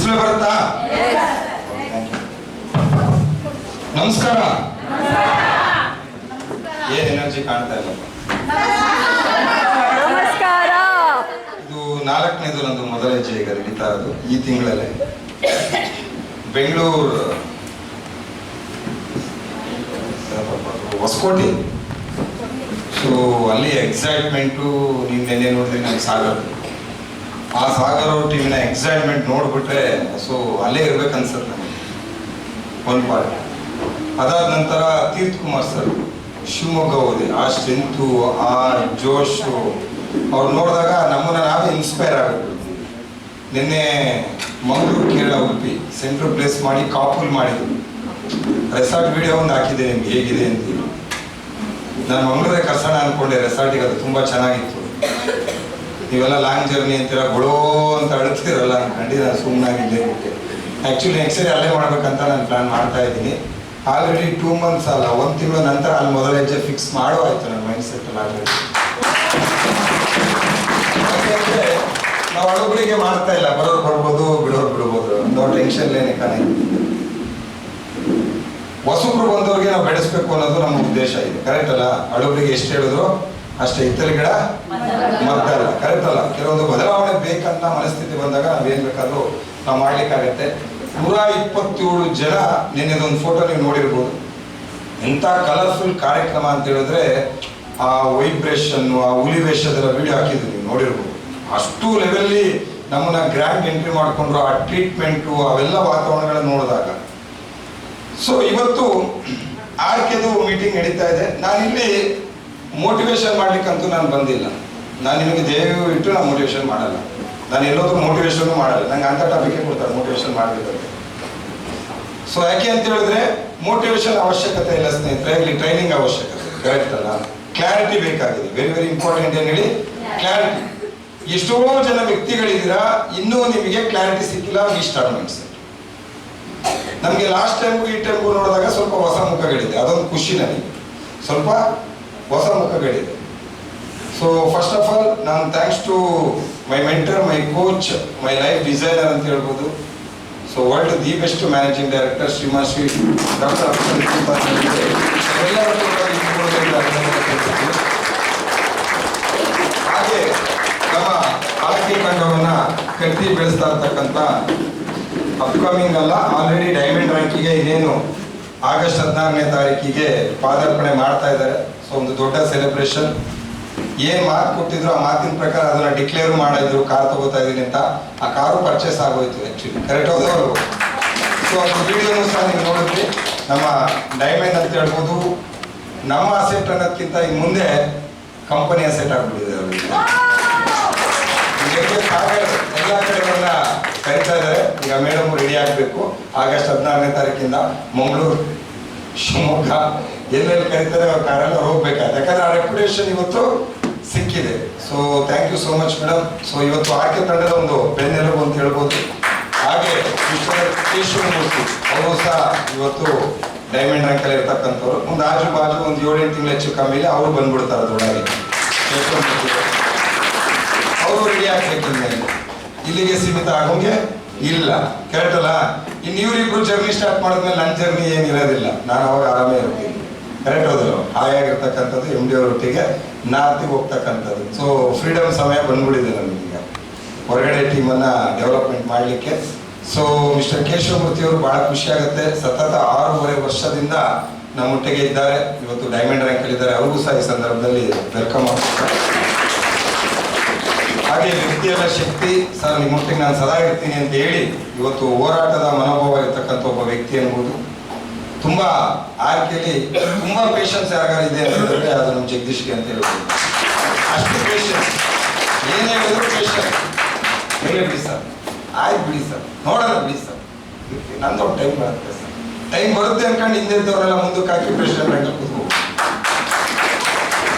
Display ಬರುತ್ತಾ? ನಮಸ್ಕಾರ. ಏನ್ ಎನರ್ಜಿ ಕಾಣ್ತಾ ಇಲ್ಲ. ನಮಸ್ಕಾರ. ಇದು 4ನೇದು ನಂದು ಮೊದಲ ಹೆಜ್ಜೆ ಈಗ ನಡೀತಾ ಇರೋದು ಈ ತಿಂಗಳಲ್ಲೇ. ಬೆಂಗಳೂರು ಹೊಸಕೋಟೆ. ಸೊ ಅಲ್ಲಿ ಎಕ್ಸೈಟ್ಮೆಂಟು ನಿನ್ನೆ ನೋಡಿದ್ರೆ ನನಗೆ ಸಾಗರ್, ಆ ಸಾಗರ್ ಅವ್ರ ಟೀಮಿನ ಎಕ್ಸೈಟ್ಮೆಂಟ್ ನೋಡ್ಬಿಟ್ರೆ ಸೊ ಅಲ್ಲೇ ಇರ್ಬೇಕನ್ಸುತ್ತೆ ನನಗೆ ಒಂದು ಪಾರ್ಟ್. ಅದಾದ ನಂತರ ತೀರ್ಥ ಕುಮಾರ್ ಸರ್ ಶಿವಮೊಗ್ಗ ಹೋದೆ. ಆ ಸ್ಟ್ರೆಂತು, ಆ ಜೋಶು ಅವ್ರು ನೋಡಿದಾಗ ನಮ್ಮನ್ನ ನಾವೇ ಇನ್ಸ್ಪೈರ್ ಆಗಬೇಕು. ನಿನ್ನೆ ಮಂಗಳೂರು, ಕೇರಳ, ಉಡುಪಿ ಸೆಂಟ್ರಲ್ ಪ್ಲೇಸ್ ಮಾಡಿ ಕಾಪುಲ್ ಮಾಡಿದ್ರು. ರೆಸಾರ್ಟ್ ವಿಡಿಯೋ ಒಂದು ಹಾಕಿದೆ ನಿಮ್ಗೆ, ಹೇಗಿದೆ ಅಂತ. ನಾನು ಮಂಗಳೂರೇ ಕರ್ಸೋಣ ಅನ್ಕೊಂಡೆ ರೆಸಾರ್ಟಿಗೆ, ಅದು ತುಂಬ ಚೆನ್ನಾಗಿತ್ತು. ನೀವೆಲ್ಲ ಲಾಂಗ್ ಜರ್ನಿ ಅಂತೀರ, ಗೊಳೋ ಅಂತ ಅಳುತ್ತೀರಲ್ಲ ಅನ್ಕೊಂಡು ನಾನು ಸುಮ್ಮನಾಗಿದ್ದೆ. ಆ್ಯಕ್ಚುಲಿ ನೆಕ್ಸ್ಟ್ ಸರಿ ಅಲ್ಲೇ ಮಾಡ್ಬೇಕಂತ ನಾನು ಪ್ಲಾನ್ ಮಾಡ್ತಾ ಇದ್ದೀನಿ. ಆಲ್ರೆಡಿ 2 months ಅಲ್ಲ, 1 ತಿಂಗಳ ನಂತರ ಅಲ್ಲಿ ಮೊದಲ ಹೆಜ್ಜೆ ಫಿಕ್ಸ್ ಮಾಡೋ ಆಯ್ತು ನನ್ನ ಮೈಂಡ್ ಸೆಟ್ ಅಲ್ಲಿ ಆಲ್ರೆಡಿ. ಯಾಕೆಂದರೆ ನಾವು ಹಳಬರಿಗೆ ಮಾಡ್ತಾ ಇಲ್ಲ, ಬರೋರು ಬರ್ಬೋದು, ಬಿಡೋರು ಬಿಡ್ಬೋದು, ನೋ ಟೆನ್ಷನ್ ಏನೇ. ಹೊಸಬ್ರು ಬಂದವ್ರಿಗೆ ನಾವು ಬೆಳೆಸ್ಬೇಕು ಅನ್ನೋದು ನಮ್ಮ ಉದ್ದೇಶ ಇದೆ, ಕರೆಕ್ಟ್ ಅಲ್ಲ? ಹಳಬರಿಗೆ ಎಷ್ಟು ಹೇಳಿದ್ರು ಅಷ್ಟೇ, ಇತ್ತಲ ಗಿಡ ಮದ್ದಲ್ಲ, ಕರೆಕ್ಟ್ ಅಲ್ಲ? ಕೆಲವೊಂದು ಬದಲಾವಣೆ ಬೇಕಂತ ಮನಸ್ಥಿತಿ ಬಂದಾಗ ನಾವೇನ್ ಬೇಕಾದ್ರೂ ನಾವು ಮಾಡ್ಲಿಕ್ಕಾಗತ್ತೆ. 127 ಜನ, ನಿನ್ನೆದೊಂದು ಫೋಟೋ ನೀವು ನೋಡಿರ್ಬೋದು. ಎಂಥ ಕಲರ್ಫುಲ್ ಕಾರ್ಯಕ್ರಮ ಅಂತ ಹೇಳಿದ್ರೆ, ಆ ವೈಬ್ರೇಷನ್, ಆ ಹುಲಿ ವೇಷದೆಲ್ಲ ವಿಡಿಯೋ ಹಾಕಿದ್ರು, ನೀವು ನೋಡಿರ್ಬೋದು. ಅಷ್ಟು ಲೆವೆಲ್ಲಿ ನಮ್ಮನ್ನ ಗ್ರ್ಯಾಂಡ್ ಎಂಟ್ರಿ ಮಾಡಿಕೊಂಡ್ರು. ಆ ಟ್ರೀಟ್ಮೆಂಟು, ಅವೆಲ್ಲ ವಾತಾವರಣಗಳನ್ನ ನೋಡಿದಾಗ. ಸೊ ಇವತ್ತು ಆರ್ಕೆದು ಮೀಟಿಂಗ್ ನಡೀತಾ ಇದೆ. ನಾನಿಲ್ಲಿ ಮೋಟಿವೇಶನ್ ಮಾಡ್ಲಿಕ್ಕಂತೂ ನಾನು ಬಂದಿಲ್ಲ. ನಾನು ನಿಮಗೆ ದಯವಿಟ್ಟು ನಾನು ಮೋಟಿವೇಶನ್ ಮಾಡಲ್ಲ, ನಾನು ಎಲ್ಲೋದ್ರೂ ಮೋಟಿವೇಶನ್ ಮಾಡಲ್ಲ. ನಂಗೆ ಅಂಥ ಟಾಪಿಕ್ ಕೊಡ್ತಾರೆ ಮೋಟಿವೇಶನ್ ಮಾಡಬೇಕಂತ. ಸೊ ಯಾಕೆ ಅಂತ ಹೇಳಿದ್ರೆ ಮೋಟಿವೇಶನ್ ಅವಶ್ಯಕತೆ ಇಲ್ಲ ಸ್ನೇಹಿತರೆ, ಇಲ್ಲಿ ಟ್ರೈನಿಂಗ್ ಅವಶ್ಯಕತೆ, ಕರೆಕ್ಟ್ ಅಲ್ಲ? ಕ್ಲಾರಿಟಿ ಬೇಕಾಗಿದೆ, ವೆರಿ ವೆರಿ ಇಂಪಾರ್ಟೆಂಟ್. ಏನು ಹೇಳಿ? ಕ್ಲಾರಿಟಿ. ಎಷ್ಟೋ ಜನ ವ್ಯಕ್ತಿಗಳಿದ್ದೀರಾ, ಇನ್ನೂ ನಿಮಗೆ ಕ್ಲಾರಿಟಿ ಸಿಕ್ಕಿಲ್ಲ. ಇನ್ಸ್ಟಾಲ್ಮೆಂಟ್ಸ್ ನಮಗೆ ಲಾಸ್ಟ್ ಟೈಮ್ಗೂ ಈ ಟೈಮ್ಗೂ ನೋಡಿದಾಗ ಸ್ವಲ್ಪ ಹೊಸ ಮುಖಗಳಿದೆ, ಅದೊಂದು ಖುಷಿ ನನಗೆ, ಸ್ವಲ್ಪ ಹೊಸ ಮುಖಗಳಿದೆ. ಸೊ ಫಸ್ಟ್ ಆಫ್ ಆಲ್ ನಾನು thanks to my mentor, my coach, my life designer ಅಂತ ಹೇಳ್ಬೋದು. So world the best managing director Shriman Shri doctor ಹಾಗೆ ನಮ್ಮ ಆರ್ಕೆ ತಂಡವನ್ನ ಕಟ್ಟಿ ಬೆಳೆಸ್ತಾ ಇರ್ತಕ್ಕಂಥ ಅಪ್ಕಮಿಂಗ್ ಅಲ್ಲ, ಆಲ್ರೆಡಿ ಡೈಮಂಡ್ ರ್ಯಾಂಕಿಗೆ ಇನ್ನೇನು ಆಗಸ್ಟ್ 16ನೇ ತಾರೀಕಿಗೆ ಪಾದಾರ್ಪಣೆ ಮಾಡ್ತಾ ಇದ್ದಾರೆ. ಸೊ ಒಂದು ದೊಡ್ಡ ಸೆಲೆಬ್ರೇಷನ್. ಏನ್ ಮಾತು ಕೊಟ್ಟಿದ್ರು ಆ ಮಾತಿನ ಪ್ರಕಾರ ಅದನ್ನ ಡಿಕ್ಲೇರ್ ಮಾಡಿದ್ರು, ಕಾರ್ ತಗೋತಾ ಇದೀನಿ ಅಂತ. ಆ ಕಾರು ಪರ್ಚೇಸ್ ಆಗೋಯ್ತು ಆಕ್ಚುಲಿ, ಕರೆಕ್ಟ್ ಹೋದವರು. ಸೊ ಅದು ವಿಡಿಯೋನು ಸಹ ನೀವು ನೋಡಿದ್ರಿ. ನಮ್ಮ ಡೈಮಂಡ್ ಅಂತ ಹೇಳ್ಬೋದು, ನಮ್ಮ ಅಸೆಟ್ ಅನ್ನೋದಕ್ಕಿಂತ ಇನ್ನು ಮುಂದೆ ಕಂಪನಿ ಅಸೆಟ್ ಆಗ್ಬಿಟ್ಟಿದೆ ಅವರಿಗೆ. ಎಲ್ಲ ಕಡೆಗಳನ್ನ ಕರಿತಾ ಇದ್ದಾರೆ. ಈಗ ಮೇಡಮ್ ರೆಡಿ ಆಗಬೇಕು. ಆಗಸ್ಟ್ 16ನೇ ತಾರೀಕಿಂದ ಮಂಗಳೂರು, ಶಿವಮೊಗ್ಗ ಎಲ್ಲೆಲ್ಲಿ ಕರೀತಾರೆ ಅವ್ರ ಕಾರೆಲ್ಲ ಹೋಗ್ಬೇಕಾಯ್ತು. ಯಾಕಂದ್ರೆ ಆ ರೆಪ್ಯುಟೇಷನ್ ಇವತ್ತು ಸಿಕ್ಕಿದೆ. So thank you so much madam. So ಇವತ್ತು ಆರ್ಕೆ ತಂಡದ ಒಂದು ಬೆನ್ನೆಲುಬು ಅಂತ ಹೇಳ್ಬೋದು. ಹಾಗೆ ಮಿಸ್ಟರ್ ಕೇಶವಮೂರ್ತಿ ಅವರು ಸಹ ಇವತ್ತು ಡೈಮಂಡ್ ರ್ಯಾಂಕಲ್ಲಿ ಇರ್ತಕ್ಕಂಥವ್ರು. ಒಂದು ಆಜು ಬಾಜು ಒಂದು 7-8 ತಿಂಗಳು ಹೆಚ್ಚು ಕಮ್ಮಿಲಿ ಅವರು ಬಂದ್ಬಿಡ್ತಾರೆ ಅದರೊಳಗೆ. ಕೇಶವಮೂರ್ತಿ ಅವರು ರೆಡಿ ಆಗ್ಬೇಕು. ಇಲ್ಲಿಗೆ ಸೀಮಿತ ಆಗೋಂಗೆ ಇಲ್ಲ, ಕರೆಕ್ಟ್ ಅಲ್ಲ? ಇನ್ನು ಇವರಿಬ್ರು ಜರ್ನಿ ಸ್ಟಾರ್ಟ್ ಮಾಡಿದ್ಮೇಲೆ ನನ್ನ ಜರ್ನಿ ಏನಿರೋದಿಲ್ಲ, ನಾನು ಅವಾಗ ಆರಾಮೇ ಇರ್ತೀನಿ, ಕರೆಕ್ಟ್ ಹೋದ್ರು. ಹಾಯಾಗಿರ್ತಕ್ಕಂಥದ್ದು MD ಅವರೊಟ್ಟಿಗೆ ನಾರ್ತಿಗೆ ಹೋಗ್ತಕ್ಕಂಥದ್ದು. ಸೊ ಫ್ರೀಡಮ್ ಸಮಯ ಬಂದ್ಬಿಟ್ಟಿದೆ ನಮಗೀಗ ಹೊರಗಡೆ ಟೀಮನ್ನು ಡೆವಲಪ್ಮೆಂಟ್ ಮಾಡಲಿಕ್ಕೆ. ಸೊ ಮಿಸ್ಟರ್ ಕೇಶವಮೂರ್ತಿ ಅವರು ಭಾಳ ಖುಷಿ ಆಗುತ್ತೆ. ಸತತ 6.5 ವರ್ಷದಿಂದ ನಮ್ಮೊಟ್ಟಿಗೆ ಇದ್ದಾರೆ, ಇವತ್ತು ಡೈಮಂಡ್ ರ್ಯಾಂಕಲ್ಲಿ ಇದ್ದಾರೆ. ಅವ್ರಿಗೂ ಸಹ ಈ ಸಂದರ್ಭದಲ್ಲಿ ವೆಲ್ಕಮ್ ಆಗ್ತಾರೆ. ಹಾಗೆ ವ್ಯಕ್ತಿಯಲ್ಲ ಶಕ್ತಿ ಸರ್, ನಿಮ್ಮೊಟ್ಟಿಗೆ ನಾನು ಸದಾ ಇರ್ತೀನಿ ಅಂತ ಹೇಳಿ ಇವತ್ತು ಹೋರಾಟದ ಮನೋಭಾವ ಇರ್ತಕ್ಕಂಥ ಒಬ್ಬ ವ್ಯಕ್ತಿ ಅನ್ಬೋದು. ತುಂಬಾ ಆರ್ಕೆಯಲ್ಲಿ ತುಂಬಾ ಪೇಷನ್ಸ್ ಯಾರಿಗಾರಿದೆ ಅಂತ ಹೇಳಿದ್ರೆ ಅದು ನಮ್ಮ ಜಗದೀಶ್ಗೆ ಅಂತ ಹೇಳ್ಬೋದು. ಅಷ್ಟು ಪೇಷನ್ಸ್, ಏನೇ ಹೇಳಿದ್ರು ಪೇಷನ್ಸ್. ಹೇಳಿ ಬಿಡಿ ಸರ್, ಆಯ್ತು ಬಿಡಿ ಸರ್, ನೋಡೋಣ ಬಿಡಿ ಸರ್, ನಂದೊಂದು ಟೈಮ್ ಬರುತ್ತೆ ಸರ್. ಟೈಮ್ ಬರುತ್ತೆ ಅನ್ಕೊಂಡು ಹಿಂದೆ ಇದ್ದವರೆಲ್ಲ ಮುಂದಕ್ಕೆ ಹಾಕಿ ಪ್ರೆಸಿಡೆಂಟ್ ರ್ಯಾಂಕ್ ಕೂತ್ಕೊಂಡು.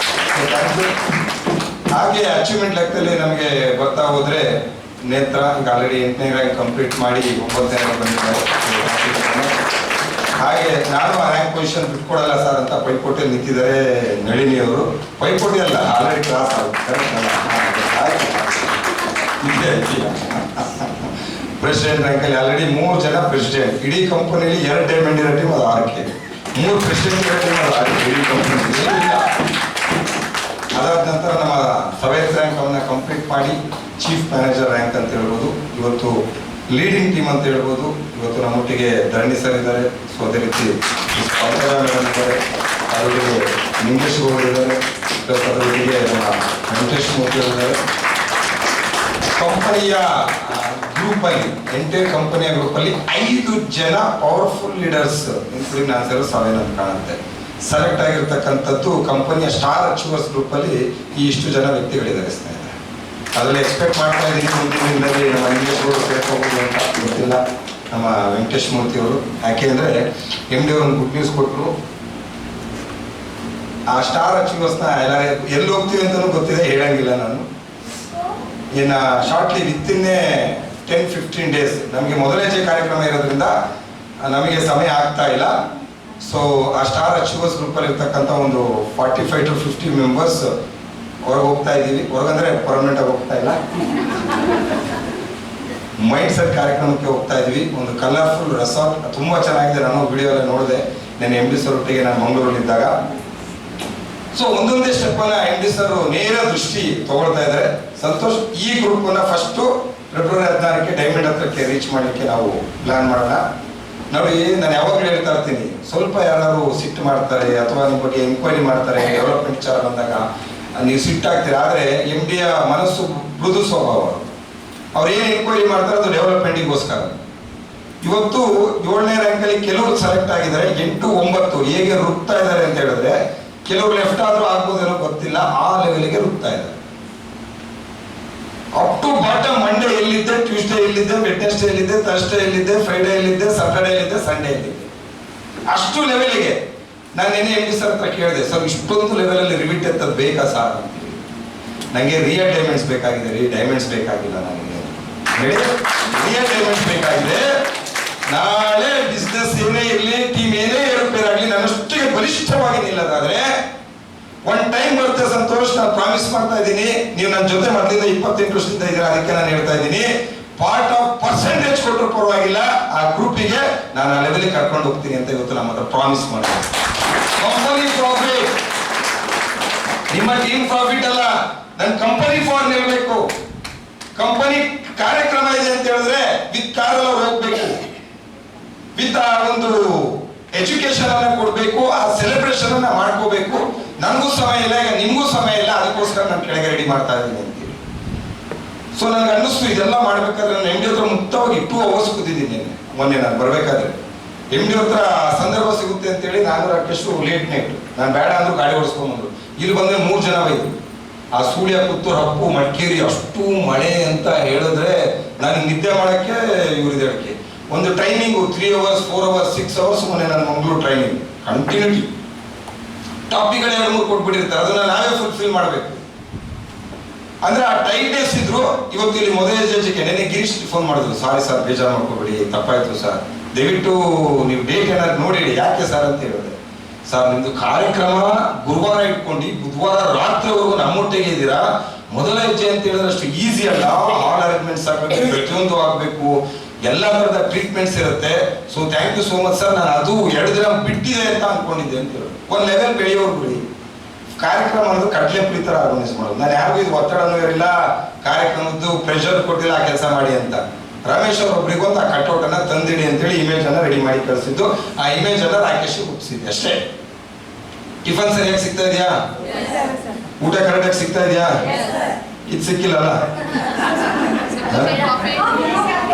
ಹಾಗೆ ಅಚೀವ್ಮೆಂಟ್ ಲೆಕ್ಕದಲ್ಲಿ ನಮಗೆ ಬರ್ತಾ ಹೋದ್ರೆ ನೇತ್ರ ಈಗ ಆಲ್ರೆಡಿ 8ನೇ ರ್ಯಾಂಕ್ ಕಂಪ್ಲೀಟ್ ಮಾಡಿ 9ನೇ ರ್ಯಾಂಕ್ ಬಂದಿದ್ದಾರೆ. ಹಾಗೆ ನಾನು ಆ ರ್ಯಾಂಕ್ ಪೊಸಿಷನ್ ಬಿಟ್ಕೊಡಲ್ಲ ಸರ್ ಅಂತ ಪೈಪೋಟಿಯಲ್ಲಿ ನಿಂತಿದ್ದಾರೆ ನಳಿನಿ ಅವರು. ಪೈಪೋಟಿ ಅಲ್ಲ, ಆಲ್ರೆಡಿ ಕ್ಲಾಸ್ ಆಗುತ್ತೆ. ಪ್ರೆಸಿಡೆಂಟ್ ರ್ಯಾಂಕಲ್ಲಿ ಆಲ್ರೆಡಿ 3 ಜನ ಪ್ರೆಸಿಡೆಂಟ್. ಇಡೀ ಕಂಪನಿಯಲ್ಲಿ 2 ಡೈಮಂಡ್ ಇರೋ ಟೀಮ್ ಅದು 6ಕ್ಕೆ, 3 ಪ್ರೆಸಿಡೆಂಟ್ ಇರೋ ಟೀಮ್ ಅದು 6ಕ್ಕೆ ಇಡೀ ಕಂಪನಿ. ಅದಾದ ನಂತರ ನಮ್ಮ 7th ರ್ಯಾಂಕ್ ಅವನ್ನ ಕಂಪ್ಲೀಟ್ ಮಾಡಿ ಚೀಫ್ ಮ್ಯಾನೇಜರ್ ರ್ಯಾಂಕ್ ಅಂತ ಹೇಳ್ಬೋದು. ಇವತ್ತು ಲೀಡಿಂಗ್ ಟೀಮ್ ಅಂತ ಹೇಳ್ಬೋದು. ಇವತ್ತು ನಮ್ಮೊಟ್ಟಿಗೆ ಧರಣಿ ಸರ್ ಇದ್ದಾರೆ, ಸೊ ಅದೇ ರೀತಿ ಇದ್ದಾರೆ, ಅದರೊಟ್ಟಿಗೆ ನಿಂಗೇಶ್ ಗೌಡ ಇದ್ದಾರೆ, ಪ್ಲಸ್ ಅದರೊಟ್ಟಿಗೆ ನಮ್ಮ ವೆಂಕಟೇಶ್ ಮೂರ್ತಿ ಇದ್ದಾರೆ. ಕಂಪನಿಯ ಗ್ರೂಪಲ್ಲಿ, ಎಂಟೈರ್ ಕಂಪನಿಯ ಗ್ರೂಪಲ್ಲಿ 5 ಜನ ಪವರ್ಫುಲ್ ಲೀಡರ್ಸ್, ಇನ್ಕ್ಲೂಡಿಂಗ್ ನಾನು ಸೇರೋ 7 ಅಂತ ಕಾಣುತ್ತೆ, ಸೆಲೆಕ್ಟ್ ಆಗಿರ್ತಕ್ಕಂಥದ್ದು ಕಂಪನಿಯ ಸ್ಟಾರ್ ಅಚೀವರ್ಸ್ ಗ್ರೂಪಲ್ಲಿ ಇಷ್ಟು ಜನ ವ್ಯಕ್ತಿಗಳಿದ್ದಾರೆ ಸ್ನೇಹಿತರೆ. ಅದರಲ್ಲಿ ಎಕ್ಸ್ಪೆಕ್ಟ್ ಮಾಡ್ತಾ ಇದ್ದೀನಿ ಮುಂದಿನ ದಿನದಲ್ಲಿ ನಮ್ಮ ಇಂಗ್ಲೀಷ್ ಅವರು ಸೇರ್ಕೋಬೋದು ಅಂತ. ಗೊತ್ತಿಲ್ಲ ನಮ್ಮ ವೆಂಕಟೇಶ್ ಮೂರ್ತಿ ಅವರು, ಯಾಕೆಂದ್ರೆ MD ಅವ್ರನ್ನ ಗುಡ್ ನ್ಯೂಸ್ ಕೊಟ್ಟರು. ಆ ಸ್ಟಾರ್ ಅಚೀವರ್ಸ್ನ ಎಲ್ಲಿ ಹೋಗ್ತೀವಿ ಅಂತಲೂ ಗೊತ್ತಿದೆ, ಹೇಳಂಗಿಲ್ಲ ನಾನು. ಇನ್ನು ಶಾರ್ಟ್ಲಿ ವಿತಿನ್ 10-15 ಡೇಸ್ ನಮಗೆ ಮೊದಲ ಹೆಜ್ಜೆ ಕಾರ್ಯಕ್ರಮ ಇರೋದ್ರಿಂದ ನಮಗೆ ಸಮಯ ಆಗ್ತಾ ಇಲ್ಲ. ಸೊ ಆ ಸ್ಟಾರ್ ಅಚೀವರ್ಸ್ ಗ್ರೂಪಲ್ಲಿ ಇರ್ತಕ್ಕಂಥ ಒಂದು 45 to 50 ಮೆಂಬರ್ಸ್ ಹೊರಗೆ ಹೋಗ್ತಾ ಇದ್ದೀವಿ. ಹೊರಗಂದ್ರೆ ಪರ್ಮನೆಂಟ್ ಆಗಿ ಹೋಗ್ತಾ ಇಲ್ಲ, ಮೈಂಡ್ ಸೆಟ್ ಕಾರ್ಯಕ್ರಮಕ್ಕೆ ಹೋಗ್ತಾ ಇದ್ವಿ. ಒಂದು ಕಲರ್ಫುಲ್ ರೆಸಾರ್ಟ್ ತುಂಬಾ ಚೆನ್ನಾಗಿದೆ, ನಾನು ವಿಡಿಯೋ ಎಲ್ಲ ನೋಡಿದೆ ನನ್ನ MD ಸರ್ ಒಟ್ಟಿಗೆ ನಾನು ಮಂಗಳೂರಲ್ಲಿದ್ದಾಗ. ಸೊ ಒಂದೊಂದೇ ಸ್ಟೆಪ್ ಅನ್ನ MD ಸರ್ ನೇರ ದೃಷ್ಟಿ ತಗೊಳ್ತಾ ಇದ್ದಾರೆ. ಸಂತೋಷ್, ಈ ಗ್ರೂಪ್ ಅನ್ನ ಫಸ್ಟ್ ಫೆಬ್ರವರಿ 16ಕ್ಕೆ ಡೈಮಂಡ್ ಹತ್ರಕ್ಕೆ ರೀಚ್ ಮಾಡಲಿಕ್ಕೆ ನಾವು ಪ್ಲಾನ್ ಮಾಡೋಣ. ನೋಡಿ, ನಾನು ಯಾವಾಗಲೂ ಹೇಳ್ತಾ ಇರ್ತೀನಿ, ಸ್ವಲ್ಪ ಯಾರು ಸಿಟ್ಟು ಮಾಡ್ತಾರೆ ಅಥವಾ ನಿಮ್ಮ ಬಗ್ಗೆ ಎಂಕ್ವೈರಿ ಮಾಡ್ತಾರೆ, ಡೆವಲಪ್ಮೆಂಟ್ ವಿಚಾರ ಬಂದಾಗ ನೀವು ಸಿಟ್ಟಾಗ್ತೀರ. ಆದರೆ MDಯ ಮನಸ್ಸು ಮೃದು ಸ್ವಭಾವ, ಅವ್ರು ಏನು ಎಂಕ್ವೈರಿ ಮಾಡ್ತಾರೆ ಅದು ಡೆವಲಪ್ಮೆಂಟಿಗೋಸ್ಕರ. ಇವತ್ತು 7ನೇ ರ್ಯಾಂಕಲ್ಲಿ ಕೆಲವರು ಸೆಲೆಕ್ಟ್ ಆಗಿದ್ದಾರೆ, 8, 9 ಹೇಗೆ ರುಕ್ತಾ ಇದ್ದಾರೆ ಅಂತ ಹೇಳಿದ್ರೆ, ಕೆಲವರು ಲೆಫ್ಟ್ ಆದ್ರೂ ಆಗ್ಬೋದೇನೋ ಗೊತ್ತಿಲ್ಲ, ಆ ಲೆವೆಲ್ಗೆ ರುಕ್ತಾ ಇದ್ದಾರೆ. ಅಪ್ ಟು ಬಾಟಮ್ ಮಂಡೇ ಎಲ್ಲಿದ್ದೆ, ಟ್ಯೂಸ್ಡೇ ಎಲ್ಲಿದ್ದೆ, ವೆಡ್ನೆಸ್ಡೇ ಎಲ್ಲಿದ್ದೆ, ಥರ್ಸ್ಡೇ ಎಲ್ಲಿದ್ದೆ, ಫ್ರೈಡೇ ಎಲ್ಲಿದ್ದೆ, ಸ್ಯಾಟರ್ಡೇ ಎಲ್ಲಿದ್ದೆ, ಸಂಡೇ ಎಲ್ಲಿದ್ದೆ, ಅಷ್ಟು ಲೆವೆಲ್ಗೆ. ನಾನು ನೆನೆ MD ಸರ್ ಹತ್ರ ಕೇಳಿದೆ, ಸರ್ ಇಷ್ಟೊಂದು ಲೆವೆಲಲ್ಲಿ ರಿವಿಟ್ ಎತ್ತದ್ದು ಬೇಕಾ ಸರ್ ಅಂತ. ನನಗೆ ರಿಯಲ್ ಡೈಮಂಡ್ಸ್ ಬೇಕಾಗಿದೆ, ಡೈಮಂಡ್ಸ್ ಬೇಕಾಗಿಲ್ಲ ನನಗೆ, ರಿಯಲ್ ಡೈಮಂಡ್ಸ್ ಬೇಕಾಗಿದೆ. ನಾಳೆ ಬಿಸ್ನೆಸ್ ಏನೇ ಇರಲಿ, ಟೀಮ್ ಏನೇ ಏರುಪೇರಾಗಲಿ, ನನ್ನಷ್ಟಿಗೆ ಬಲಿಷ್ಠವಾಗಿ ನಿಲ್ಲದಾದ್ರೆ ಒನ್ ಟೈಮ್ ಬರುತ್ತೆ ಸಂತೋಷ್, ನಾನು ಪ್ರಾಮಿಸ್ ಮಾಡ್ತಾ ಇದ್ದೀನಿ. ನೀವು ನನ್ನ ಜೊತೆ ಮೊದಲಿಂದ 28 ವರ್ಷದಿಂದ ಇದ್ದೀರಾ, ಅದಕ್ಕೆ ನಾನು ಹೇಳ್ತಾ ಇದ್ದೀನಿ, ಪಾರ್ಟ್ ಆಫ್ ಪರ್ಸೆಂಟೇಜ್ ಕೊಟ್ಟರು ಪರವಾಗಿಲ್ಲ, ಆ ಗ್ರೂಪಿಗೆ ನಾನು ಆ ಲೆವೆಲ್ಗೆ ಕರ್ಕೊಂಡು ಹೋಗ್ತೀನಿ ಅಂತ ಇವತ್ತು ನಮ್ಮ ಹತ್ರ ಪ್ರಾಮಿಸ್ ಮಾಡ್ತೀನಿ. ಕಂಪನಿ ಪ್ರಾಫಿಟ್, ನಿಮ್ಮ ಟೀಮ್ ಪ್ರಾಫಿಟ್ ಅಲ್ಲ, ನನ್ನ ಕಂಪನಿ ಫಾರ್ ನಿಲ್ಬೇಕು. ಕಂಪನಿ ಕಾರ್ಯಕ್ರಮ ಇದೆ ಅಂತ ಹೇಳಿದ್ರೆ ವಿತ್ ಕಾರಲ್ಲಿ ಹೋಗ್ಬೇಕು, ವಿತ್ ಆ ಒಂದು ಎಜುಕೇಶನ್ ಅನ್ನ ಕೊಡ್ಬೇಕು, ಆ ಸೆಲೆಬ್ರೇಷನ್ ಅನ್ನ ಮಾಡ್ಕೋಬೇಕು. ನನಗೂ ಸಮಯ ಇಲ್ಲ, ಈಗ ನಿಮ್ಗೂ ಸಮಯ ಇಲ್ಲ, ಅದಕ್ಕೋಸ್ಕರ ನಾನು ಕೆಳಗೆ ರೆಡಿ ಮಾಡ್ತಾ ಇದ್ದೀನಿ ಅಂತೀವಿ. ಸೊ ನನಗೆ ಅನ್ನಿಸ್ತು ಇದೆಲ್ಲ ಮಾಡ್ಬೇಕಾದ್ರೆ ನಾನು MD ಹತ್ರ ಮುಕ್ತವಾಗಿ 2 hours ಕೂತಿದ್ದೀನಿ ಮೊನ್ನೆ ನಾನು ಬರ್ಬೇಕಾದ್ರೆ. MD ಹತ್ರ ಸಂದರ್ಭ ಸಿಗುತ್ತೆ ಅಂತೇಳಿ ನಾನು ರಾಕೇಶ್ ಲೇಟ್ ನೈಟ್, ನಾನು ಬೇಡ ಅಂದ್ರು ಗಾಡಿ ಓಡಿಸ್ಕೊಂಡ್ಬಂದ್ರು. ಇಲ್ಲಿ ಬಂದ್ರೆ 3 ಜನ ಬೈದ್ರು. ಆ ಸೂಳ್ಯ, ಪುತ್ತೂರು, ಹಪ್ಪು, ಮಡಿಕೇರಿ ಅಷ್ಟು ಮಳೆ ಅಂತ ಹೇಳಿದ್ರೆ ನನಗೆ ನಿದ್ದೆ ಮಾಡಕ್ಕೆ ಇವ್ರಿದಕ್ಕೆ ಒಂದು ಟ್ರೈನಿಂಗು 3 hours, 4 hours, 6 hours ಮೊನ್ನೆ ನಾನು ಮಂಗಳೂರು ಟ್ರೈನಿಂಗ್ ಕಂಟಿನ್ಯೂಟಿ. ಟಾಪಿಕ್ಗಳು 2-3 ಕೊಟ್ಬಿಟ್ಟಿರ್ತಾರೆ, ಅದನ್ನ ನಾವೇ ಫುಲ್ಫಿಲ್ ಮಾಡಬೇಕು. ಅಂದ್ರೆ ಆ ಟೈಟ್ ಡೇಸ್ ಇದ್ರು. ಇವತ್ತು ಇಲ್ಲಿ ಮೊದಲನೇ ಜಡ್ಜಿಗೆ ನೆನೆ ಗಿರೀಶ್ ಫೋನ್ ಮಾಡಿದ್ರು, ಸಾರಿ ಸರ್ ಬೇಜಾರು ಮಾಡ್ಕೋಬೇಡಿ, ತಪ್ಪಾಯ್ತು ಸರ್, ದಯವಿಟ್ಟು ನೀವು ಡೇಟ್ ಏನಾದ್ರು ನೋಡಿ. ಯಾಕೆ ಸರ್ ಅಂತ ಹೇಳಿದೆ, ಸರ್ ನಿಮ್ದು ಕಾರ್ಯಕ್ರಮ ಗುರುವಾರ ಇಟ್ಕೊಂಡು ಬುಧವಾರ ರಾತ್ರಿವರೆಗೂ ನಮ್ಮೊಟ್ಟಿಗೆ ಇದ್ದೀರಾ, ಮೊದಲ ಹೆಜ್ಜೆ ಅಂತ ಹೇಳಿದ್ರೆ ಅಷ್ಟು ಈಸಿ ಅಲ್ಲ. ಆಲ್ ಅರೇಂಜ್ಮೆಂಟ್ಸ್ ಆಗಬೇಕು, ಪ್ರತಿಯೊಂದು ಆಗಬೇಕು, ಎಲ್ಲ ತರದ ಟ್ರೀಟ್ಮೆಂಟ್ಸ್ ಇರುತ್ತೆ. So thank you so much sir, ನಾನು ಅದು 2 ದಿನ ಬಿಟ್ಟಿದೆ ಅಂತ ಅನ್ಕೊಂಡಿದ್ದೆ ಅಂತ ಹೇಳಿ. ಒಂದು ಲೆವೆಲ್ ಬೆಳೆಯೋರು ಬಿಡಿ, ಕಾರ್ಯಕ್ರಮ ಅನ್ನೋದು ಕಡಲೆ ಪುಡಿ ತರ ಆರ್ಗನೈಸ್ ಮಾಡೋದು. ನಾನು ಯಾರಿಗೂ ಇದು ಒತ್ತಡನೂ ಇರಲಿಲ್ಲ, ಕಾರ್ಯಕ್ರಮದ್ದು ಪ್ರೆಷರ್ ಕೊಟ್ಟಿಲ್ಲ ಆ ಕೆಲಸ ಮಾಡಿ ಅಂತ. ರಮೇಶ್ ಅವ್ರ ಒಬ್ರಿಗೊಂದು ಆ ಕಟ್ಔಟ್ ಅನ್ನ ತಂದಿಡಿ ಅಂತೇಳಿ ಇಮೇಜ್ ಅನ್ನ ರೆಡಿ ಮಾಡಿ ಕಳಿಸಿದ್ದು. ಆ ಇಮೇಜ್ ಅನ್ನ ರಾಕೇಶ್ ಹುಟ್ಟಿಸಿದ್ದೆ ಅಷ್ಟೇ. ಟಿಫನ್ ಸರಿಯಾಗಿ ಸಿಗ್ತಾ ಇದೆಯಾ? ಊಟ ಕರೆಕ್ಟಾಗಿ ಸಿಗ್ತಾ ಇದೆಯಾ? ಇದು ಸಿಕ್ಕಿಲ್ಲಲ್ಲ.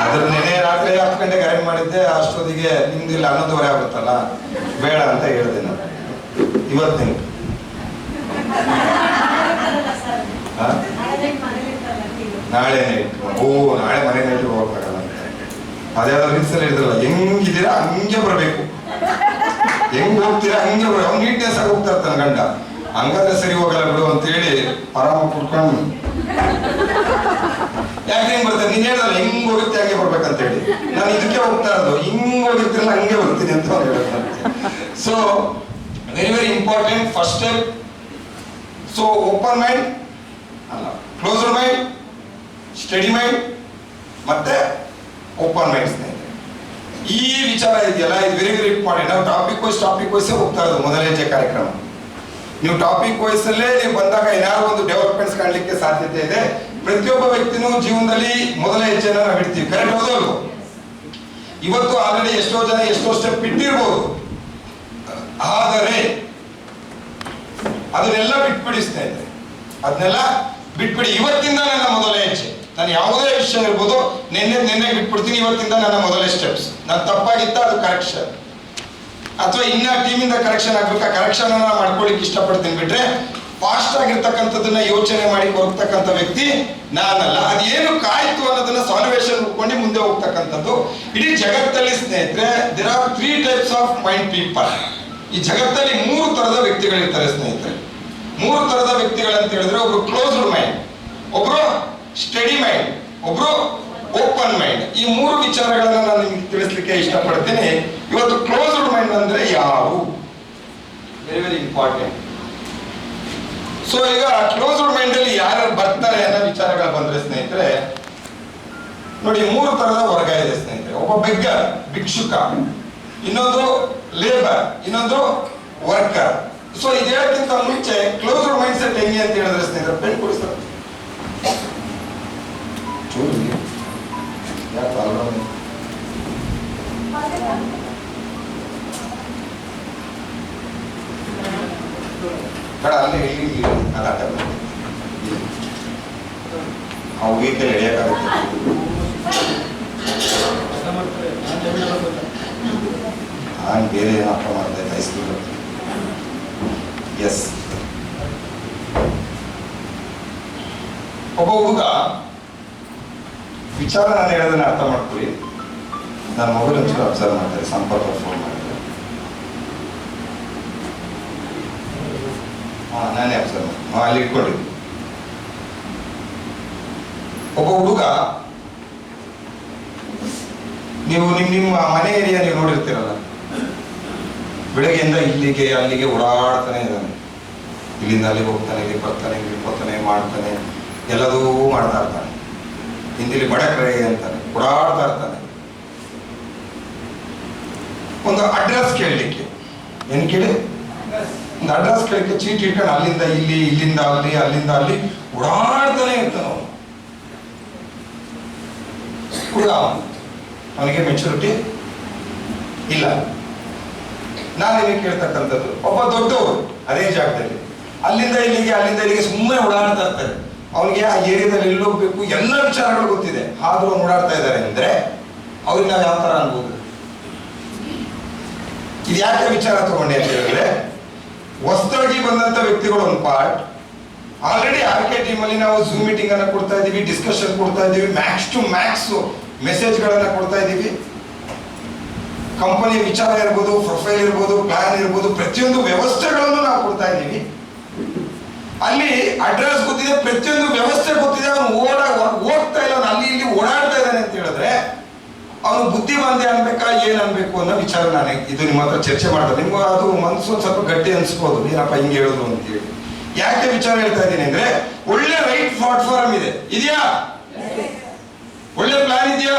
ಅದ್ರ ನೆನೆ ರಾತ್ರಿ 10 ಗಂಟೆಗೆ ಅರೇಂಜ್ ಮಾಡಿದ್ದೆ, ಅಷ್ಟೊತ್ತಿಗೆ ನಿಮ್ದು ಇಲ್ಲ 11:30 ಆಗುತ್ತಲ್ಲ, ಬೇಡ ಅಂತ ಹೇಳಿದೆ ನಾನು. ಇವತ್ತು ನಾಳೆ ನೈಟ್, ನಾಳೆ ಮನೆ ನೈಟ್ ಹೋಗ್ಬೇಕಲ್ಲ ಅಂತ ಅದ್ಯಾವ್ದು ರೀಲ್ಸಲ್ಲಿ ಹೇಳಿದ್ರಲ್ಲ, ಹೆಂಗಿದ್ದೀರಾ ಹಂಗೆ ಬರ್ಬೇಕು, ಹೆಂಗ್ ಹೋಗ್ತೀರಾ ಹಂಗೆ ಬರ್ಬೇಕು. ಅವ್ನು ನೀಟ್ನೆಸ್ ಆಗಿ ಹೋಗ್ತಾ ಇರ್ತಾನೆ ಗಂಡ, ಹಂಗಾದ್ರೆ ಸರಿ ಹೋಗಲ್ಲ ಬಿಡು ಅಂತ ಹೇಳಿ ಆರಾಮ ಕುಡ್ಕೊಂಡು ಯಾಕೆ ಹೆಂಗ್ ಬರ್ತಾರೆ, ನೀನ್ ಹೇಳ್ದಲ್ಲ ಹೆಂಗ್ ಹೋಗುತ್ತೆ ಹಂಗೆ ಬರ್ಬೇಕಂತ ಹೇಳಿ. ನಾನು ಇದಕ್ಕೆ ಹೋಗ್ತಾ ಇರೋದು, ಹಿಂಗ್ ಹೋಗಿರ್ತಿರಲ್ಲ ಹಂಗೆ ಬರ್ತೀನಿ ಅಂತ ಅವ್ನು ಹೇಳ್ತಾರೆ. So very very important first step. So open mind ಅಲ್ಲ, ಕ್ಲೋಸ್ಡ್ ಮೈಂಡ್, ಸ್ಟಡಿ ಮೈಂಡ್ ಮತ್ತೆ ಓಪನ್ ಮೈಂಡ್ ಸ್ನೇಹಿತರೆ. ಈ ವಿಚಾರ ಇದೆಯಲ್ಲ, ಇದು ವೆರಿ ವೆರಿ ಇಂಪಾರ್ಟೆಂಟ್. ನಾವು ಟಾಪಿಕ್ ವೈಸ್ ಹೋಗ್ತಾ ಇರೋದು ಮೊದಲ ಹೆಜ್ಜೆ ಕಾರ್ಯಕ್ರಮ. ನೀವು ಟಾಪಿಕ್ ವೈಸ್ ಅಲ್ಲೇ ನೀವು ಬಂದಾಗ ಏನಾದ್ರು ಒಂದು ಡೆವಲಪ್ಮೆಂಟ್ಸ್ ಕಾಣಲಿಕ್ಕೆ ಸಾಧ್ಯತೆ ಇದೆ. ಪ್ರತಿಯೊಬ್ಬ ವ್ಯಕ್ತಿನೂ ಜೀವನದಲ್ಲಿ ಮೊದಲ ಹೆಜ್ಜೆನ ನಾವು ಇಡ್ತೀವಿ, ಕರೆಕ್ಟ್ ಹೌದಲ್ವ? ಇವತ್ತು ಆಲ್ರೆಡಿ ಎಷ್ಟೋ ಜನ ಎಷ್ಟೋ ಸ್ಟೆಪ್ ಇಟ್ಟಿರ್ಬೋದು, ಆದರೆ ಅದನ್ನೆಲ್ಲ ಬಿಟ್ಬಿಡಿ ಸ್ನೇಹಿತರೆ, ಅದನ್ನೆಲ್ಲ ಬಿಟ್ಬಿಡಿ. ಇವತ್ತಿಂದ ನನ್ನ ಮೊದಲ ಹೆಜ್ಜೆ, ನಾನು ಯಾವುದೇ ವಿಷಯ ಇರ್ಬೋದು, ನಿನ್ನೆ ಬಿಟ್ಬಿಡ್ತೀನಿ. ಇವತ್ತಿಂದ ನನ್ನ ಮೊದಲ ಸ್ಟೆಪ್ಸ್. ನಾನು ತಪ್ಪಾಗಿತ್ತ ಅದು ಕರೆಕ್ಷನ್, ಅಥವಾ ಇನ್ನ ಟೀಮಿಂದ ಕರೆಕ್ಷನ್ ಆಗ್ಬೇಕಾ, ಕರೆಕ್ಷನ್ ಮಾಡ್ಕೊಳ್ಳಿಕ್ಕೆ ಇಷ್ಟಪಡ್ತೀನಿ. ಬಿಟ್ರೆ ಫಾಸ್ಟ್ ಆಗಿರ್ತಕ್ಕಂಥದ್ದನ್ನ ಯೋಚನೆ ಮಾಡಿ ಹೋಗ್ತಕ್ಕಂಥ ವ್ಯಕ್ತಿ ನಾನಲ್ಲ. ಅದೇನು ಕಾಯ್ತು ಅನ್ನೋದನ್ನ ಸಾಲ್ವೇಷನ್ ಹುಡ್ಕೊಂಡು ಮುಂದೆ ಹೋಗ್ತಕ್ಕಂಥದ್ದು. ಇಡೀ ಜಗತ್ತಲ್ಲಿ ಸ್ನೇಹಿತರೆ there are 3 types of mind people. ಈ ಜಗತ್ತಲ್ಲಿ 3 ತರದ ವ್ಯಕ್ತಿಗಳಿರ್ತಾರೆ ಸ್ನೇಹಿತರೆ. 3 ತರದ ವ್ಯಕ್ತಿಗಳಂತ ಹೇಳಿದ್ರೆ, ಒಬ್ರು ಕ್ಲೋಸ್ಡ್ ಮೈಂಡ್, ಒಬ್ರು ಸ್ಟಡಿ ಮೈಂಡ್, ಒಬ್ರು ಓಪನ್ ಮೈಂಡ್. ಈ 3 ವಿಚಾರಗಳನ್ನ ನಾನು ನಿಮ್ಗೆ ತಿಳಿಸ್ಲಿಕ್ಕೆ ಇಷ್ಟಪಡ್ತೀನಿ. ಇವತ್ತು ಕ್ಲೋಸ್ಡ್ ಮೈಂಡ್ ಅಂದ್ರೆ ಯಾರು, ವೆರಿ ವೆರಿ ಇಂಪಾರ್ಟೆಂಟ್. ಸೊ ಈಗ ಕ್ಲೋಸ್ಡ್ ಮೈಂಡ್ ಅಲ್ಲಿ ಯಾರು ಬರ್ತಾರೆ ಅನ್ನೋ ವಿಚಾರಗಳು ಬಂದ್ರೆ ಸ್ನೇಹಿತರೆ, ನೋಡಿ 3 ತರದ ವರ್ಗ ಇದೆ ಸ್ನೇಹಿತರೆ. ಒಬ್ಬ ಬೆಗ್ಗರ್, ಭಿಕ್ಷುಕ, ಇನ್ನೊಂದು ಲೇಬರ್, ಇನ್ನೊಂದು ವರ್ಕರ್. ಸೊ ಇದು ಹೇಳಕ್ಕಿಂತ ಮುಂಚೆ ಕ್ಲೋಸ್ಡ್ ಮೈಂಡ್ ಸೆಟ್ ಹೆಂಗೆ ಅಂತ ಹೇಳಿದ್ರೆ ಸ್ನೇಹಿತರೆ, ಪೆನ್ ಕೊಡಿಸ್ತಾರೆ ಅಲ್ಲಿ ಇಲ್ಲಿ ಗಲಾಟ ಆ ವೀಕಲ್ಲಿ ಎಳೆಯಕ್ಕಾಗುತ್ತೆ. ನಾನು ಬೇರೆ ಏನು ಅರ್ಥ ಮಾಡ್ತಾ ಇದ್ದೆ ಹೈಸ್ಕೂಲ್. ಎಸ್, ಒಬ್ಬ ಹುಡುಗ ವಿಚಾರ ನಾನು ಹೇಳೋದನ್ನ ಅರ್ಥ ಮಾಡ್ಕೊಳ್ಳಿ. ನನ್ನ ಮೊಬೈಲ್ ಒಂಚೂರು ಅಬ್ಸರ್ವ್ ಮಾಡ್ತಾರೆ, ಸಂಪರ್ಕ ಫೋನ್ ಮಾಡ್ತಾರೆ. ನಾನೇ ಅಬ್ಸರ್ವ್ ಮಾಡಿ ಅಲ್ಲಿ ಇಟ್ಕೊಂಡಿದ್ದೆ. ಒಬ್ಬ ಹುಡುಗ, ನೀವು ನಿಮ್ಮ ಮನೆ ಏರಿಯಾ ನೀವು ನೋಡಿರ್ತೀರಲ್ಲ, ಬೆಳಗ್ಗೆಯಿಂದ ಇಲ್ಲಿಗೆ ಅಲ್ಲಿಗೆ ಓಡಾಡ್ತಾನೆ ಇದ್ದಾನೆ. ಇಲ್ಲಿಂದ ಅಲ್ಲಿಗೆ ಹೋಗ್ತಾನೆ, ಇಲ್ಲಿ ಬರ್ತಾನೆ, ಇಲ್ಲಿ ಹೋಗ್ತಾನೆ, ಮಾಡ್ತಾನೆ, ಎಲ್ಲದೂ ಮಾಡ್ತಾ ಇರ್ತಾನೆ. ಹಿಂದಿಲಿ ಬಡಕ್ರೆ ಅಂತಾನೆ, ಓಡಾಡ್ತಾ ಇರ್ತಾನೆ. ಒಂದು ಅಡ್ರೆಸ್ ಕೇಳಲಿಕ್ಕೆ, ಏನು ಕೇಳಿ, ಒಂದು ಅಡ್ರೆಸ್ ಕೇಳಲಿಕ್ಕೆ ಚೀಟಿ ಇಟ್ಕೊಂಡು ಅಲ್ಲಿಂದ ಇಲ್ಲಿ, ಇಲ್ಲಿಂದ ಅಲ್ಲಿ, ಅಲ್ಲಿಂದ ಅಲ್ಲಿ ಓಡಾಡ್ತಾನೆ ಇರ್ತಾನ ಹುಡುಗ. ಅವನಿಗೆ ಮೆಚುರಿಟಿ ಇಲ್ಲ. ನಾನು ನಿಮಗೆ ಕೇಳ್ತಕ್ಕಂಥದ್ದು, ಒಬ್ಬ ದೊಡ್ಡವರು ಅದೇ ಜಾಗದಲ್ಲಿ ಅಲ್ಲಿಂದ ಇಲ್ಲಿಗೆ ಸುಮ್ಮನೆ ಓಡಾಡ್ತಾ ಇರ್ತಾರೆ. ಅವನಿಗೆ ಆ ಏರಿಯಾದಲ್ಲಿ ಎಲ್ಲಿ ಹೋಗ್ಬೇಕು ಎಲ್ಲ ವಿಚಾರಗಳು ಗೊತ್ತಿದೆ, ಆದ್ರೂ ಓಡಾಡ್ತಾ ಇದ್ದಾರೆ ಅಂದ್ರೆ ಅವ್ರಿಗೆ ನಾವು ಯಾವ ತರ ಅನ್ಬೋದು? ಇದು ಯಾಕೆ ವಿಚಾರ ತಗೊಂಡೆ ಅಂತ ಹೇಳಿದ್ರೆ, ಹೊಸದಾಗಿ ಬಂದಂತ ವ್ಯಕ್ತಿಗಳು ಒಂದು ಪಾರ್ಟ್. ಆಲ್ರೆಡಿ ಆರ್ಕೆ ಟೀಮ್ ಅಲ್ಲಿ ನಾವು ಝೂಮ್ ಮೀಟಿಂಗ್ ಅನ್ನ ಕೊಡ್ತಾ ಇದೀವಿ, ಡಿಸ್ಕಷನ್ ಕೊಡ್ತಾ ಇದೀವಿ, ಮ್ಯಾಕ್ಸ್ ಟು ಮ್ಯಾಕ್ಸ್ ಮೆಸೇಜ್ ಗಳನ್ನ ಕೊಡ್ತಾ ಇದೀವಿ. ಕಂಪನಿ ವಿಚಾರ ಇರ್ಬೋದು, ಪ್ರೊಫೈಲ್ ಇರ್ಬೋದು, ಪ್ಲಾನ್ ಇರ್ಬೋದು, ಪ್ರತಿಯೊಂದು ವ್ಯವಸ್ಥೆಗಳನ್ನು ನಾವು ಕೊಡ್ತಾ ಇದ್ದೀವಿ. ಅಲ್ಲಿ ಅಡ್ರೆಸ್ ಗೊತ್ತಿದೆ, ಪ್ರತಿಯೊಂದು ವ್ಯವಸ್ಥೆ ಗೊತ್ತಿದೆ. ಅವನು ಹೋಗ್ತಾ ಇಲ್ಲ, ಅವನು ಅಲ್ಲಿ ಇಲ್ಲಿ ಓಡಾಡ್ತಾ ಇದ್ದಾನೆ ಅಂತ ಹೇಳಿದ್ರೆ ಅವನು ಬುದ್ಧಿವಂತೆ ಅನ್ಬೇಕಾ ಏನ್ ಅನ್ಬೇಕು ಅನ್ನೋ ವಿಚಾರ ನಾನು ಇದು ನಿಮ್ಮ ಹತ್ರ ಚರ್ಚೆ ಮಾಡ್ತಾರೆ. ನಿಮ್ಗೆ ಅದು ಮನಸ್ಸು ಸ್ವಲ್ಪ ಗಟ್ಟಿ ಅನ್ಸ್ಬೋದು, ಏನಪ್ಪ ಹಿಂಗೆ ಹೇಳುದು ಅಂತ ಹೇಳಿ. ಯಾಕೆ ವಿಚಾರ ಹೇಳ್ತಾ ಇದ್ದೀನಿ ಅಂದ್ರೆ, ಒಳ್ಳೆ ರೈಟ್ ಪ್ಲಾಟ್ಫಾರ್ಮ್ ಇದೆ, ಇದೆಯಾ? ಒಳ್ಳೆ ಪ್ಲಾನ್ ಇದೆಯಾ?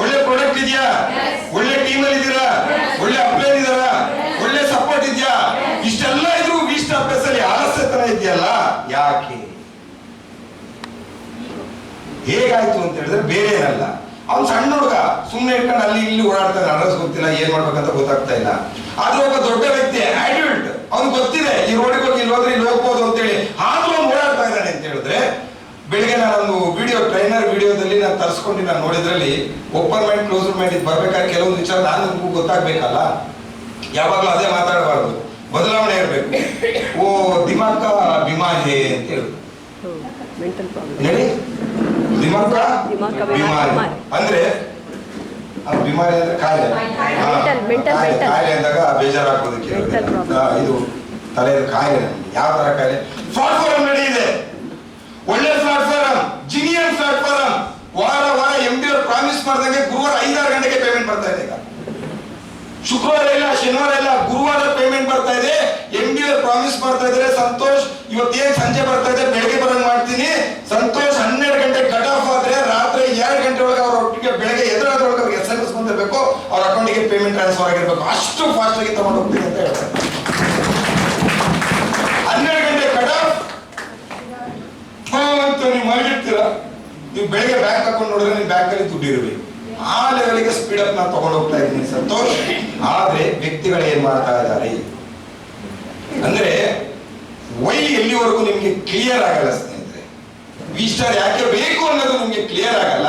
ಒಳ್ಳೆ ಪ್ರಾಡಕ್ಟ್ ಇದೆಯಾ? ಒಳ್ಳೆ ಟೀಮ್ ಅಲ್ಲಿ ಇದ್ದೀರಾ? ಒಳ್ಳೆ ಅಪ್ಲೈನ್ ಇದಾರಾ? ಒಳ್ಳೆ ಸಪೋರ್ಟ್ ಇದೆಯಾ? ಇಷ್ಟೆಲ್ಲ ಇದ್ರು ಇಷ್ಟ ಅಭ್ಯಾಸಲ್ಲಿ ಆಲಸ್ಯತನ ಇದೆಯಲ್ಲ, ಯಾಕೆ? ಹೇಗಾಯ್ತು ಅಂತ ಹೇಳಿದ್ರೆ ಬೇರೆ ಏನಲ್ಲ, ಅವ್ನು ಸಣ್ಣ ಹುಡುಗ ಸುಮ್ಮನೆ ಇಟ್ಕೊಂಡು ಅಲ್ಲಿ ಇಲ್ಲಿ ಓಡಾಡ್ತಾನೆ, ಅಡ್ರೆಸ್ ಗೊತ್ತಿಲ್ಲ, ಏನ್ ಮಾಡ್ಬೇಕಂತ ಗೊತ್ತಾಗ್ತಾ ಇಲ್ಲ. ಆದ್ರೆ ಒಬ್ಬ ದೊಡ್ಡ ವ್ಯಕ್ತಿ ಅಡಲ್ಟ್, ಅವ್ನು ಗೊತ್ತಿದೆ ಈ ರೋಡಿಗೆ ಹೋಗಿ ಇಲ್ಲಿ ಹೋದ್ರೆ ಇಲ್ಲಿ ಹೋಗ್ಬೋದು ಅಂತೇಳಿ, ಆದ್ರೂ ಅವ್ನು ಓಡಾಡ್ತಾ ಇದ್ದಾನೆ ಅಂತ ಹೇಳಿದ್ರೆ. ಬೆಳಿಗ್ಗೆ ನಾನೊಂದು ವಿಡಿಯೋ, ಟ್ರೈನರ್ ವಿಡಿಯೋದಲ್ಲಿ ನಾನು ತರಿಸ್ಕೊಂಡು ನಾನು ನೋಡಿದ್ರಲ್ಲಿ ಓಪನ್ ಮೈಂಡ್ ಕ್ಲೋಸ್ಡ್ ಮೈಂಡ್ ಇದು ಬರ್ಬೇಕಾದ್ರೆ ಕೆಲವೊಂದು ವಿಚಾರ ನನಗೂ ಗೊತ್ತಾಗ್ಬೇಕಲ್ಲ. ಯಾವಾಗಲೂ ಅದೇ ಮಾತಾಡಬಾರ್ದು, ಬದಲಾವಣೆ ಇರಬೇಕು. ಓ ದಿಮಾಕ ಬಿಮಾರಿ ಅಂತ ಹೇಳಿ ಹೇಳಿ, ದಿಮಾಕ ಬಿಮಾರಿ ಅಂದ್ರೆ ಬಿಮಾರಿ ಅಂದ್ರೆ ಕಾಯಿಲೆ. ಕಾಯಿಲೆ ಅಂದಾಗ ಬೇಜಾರಾಗೋದಕ್ಕೆ ಇದು ತಲೆ ಕಾಯಿಲೆ. ಯಾವ ತರ ಕಾಯಿಲೆ? ಪ್ಲಾಟ್ಫಾರ್ಮ್ ರೆಡಿ ಇದೆ, ಒಳ್ಳೆ ಪ್ಲಾಟ್ಫಾರ್ಮ್, ಜಿನಿಯನ್ ಪ್ಲಾಟ್ಫಾರ್ಮ್. ವಾರ MD ಅವರು ಪ್ರಾಮಿಸ್ ಮಾಡಿದಂಗೆ ಗುರುವಾರ 5-6 ಗಂಟೆಗೆ ಪೇಮೆಂಟ್ ಬರ್ತಾ ಇದೆ. ಈಗ ಶುಕ್ರವಾರ ಇಲ್ಲ, ಶನಿವಾರ ಇಲ್ಲ, ಗುರುವಾರ ಪೇಮೆಂಟ್ ಬರ್ತಾ ಇದೆ. MD ಅವರು ಪ್ರಾಮಿಸ್ ಮಾಡ್ತಾ ಇದ್ದಾರೆ, ಸಂತೋಷ್ ಇವತ್ತೇನ್ ಸಂಜೆ ಬರ್ತಾ ಇದೆ, ಬೆಳಗ್ಗೆ ಬರಂಗ್ ಮಾಡ್ತೀನಿ. ಸಂತೋಷ್ 12 ಗಂಟೆ ಕಟ್ ಆಫ್ ಆದ್ರೆ ರಾತ್ರಿ 2 ಗಂಟೆ ಒಳಗೆ ಅವ್ರ ಒಟ್ಟಿಗೆ ಬೆಳಗ್ಗೆ ಎದುರು ಅಕೌಂಟಿಗೆ ಪೇಮೆಂಟ್ ಟ್ರಾನ್ಸ್ಫರ್ ಆಗಿರ್ಬೇಕು, ಅಷ್ಟು ಫಾಸ್ಟ್ ಆಗಿ ತಗೊಂಡು ಹೋಗ್ತೀನಿ ಅಂತ ಹೇಳ್ತಾರೆ. 12 ಗಂಟೆ ಕಟ್ ಆಫ್ ಅಂತ ನೀವು ಮಲಗಿರ್ತೀರ, ನೀವು ಬೆಳಗ್ಗೆ ಬ್ಯಾಂಕ್ ಹಾಕೊಂಡು ನೋಡಿದ್ರೆ ನೀವು ಬ್ಯಾಂಕಲ್ಲಿ ದುಡ್ಡು ಇರಬೇಕು. ಆ ಲೆವೆಲ್ಗೆ ಸ್ಪೀಡ್ ಅಪ್ ನಾನು ತಗೊಂಡು ಹೋಗ್ತಾ ಇದ್ದೀನಿ ಸಂತೋಷ್. ಆದ್ರೆ ವ್ಯಕ್ತಿಗಳು ಏನ್ ಮಾಡ್ತಾ ಇದ್ದಾರೆ ಅಂದ್ರೆ ವೈ ಎಲ್ಲಿವರೆಗೂ ನಿಮ್ಗೆ ಕ್ಲಿಯರ್ ಆಗಲ್ಲ ಸ್ನೇಹಿತರೆ. ವಿಸ್ಟಾರ್ ಯಾಕೆ ಬೇಕು ಅನ್ನೋದು ನಿಮ್ಗೆ ಕ್ಲಿಯರ್ ಆಗಲ್ಲ,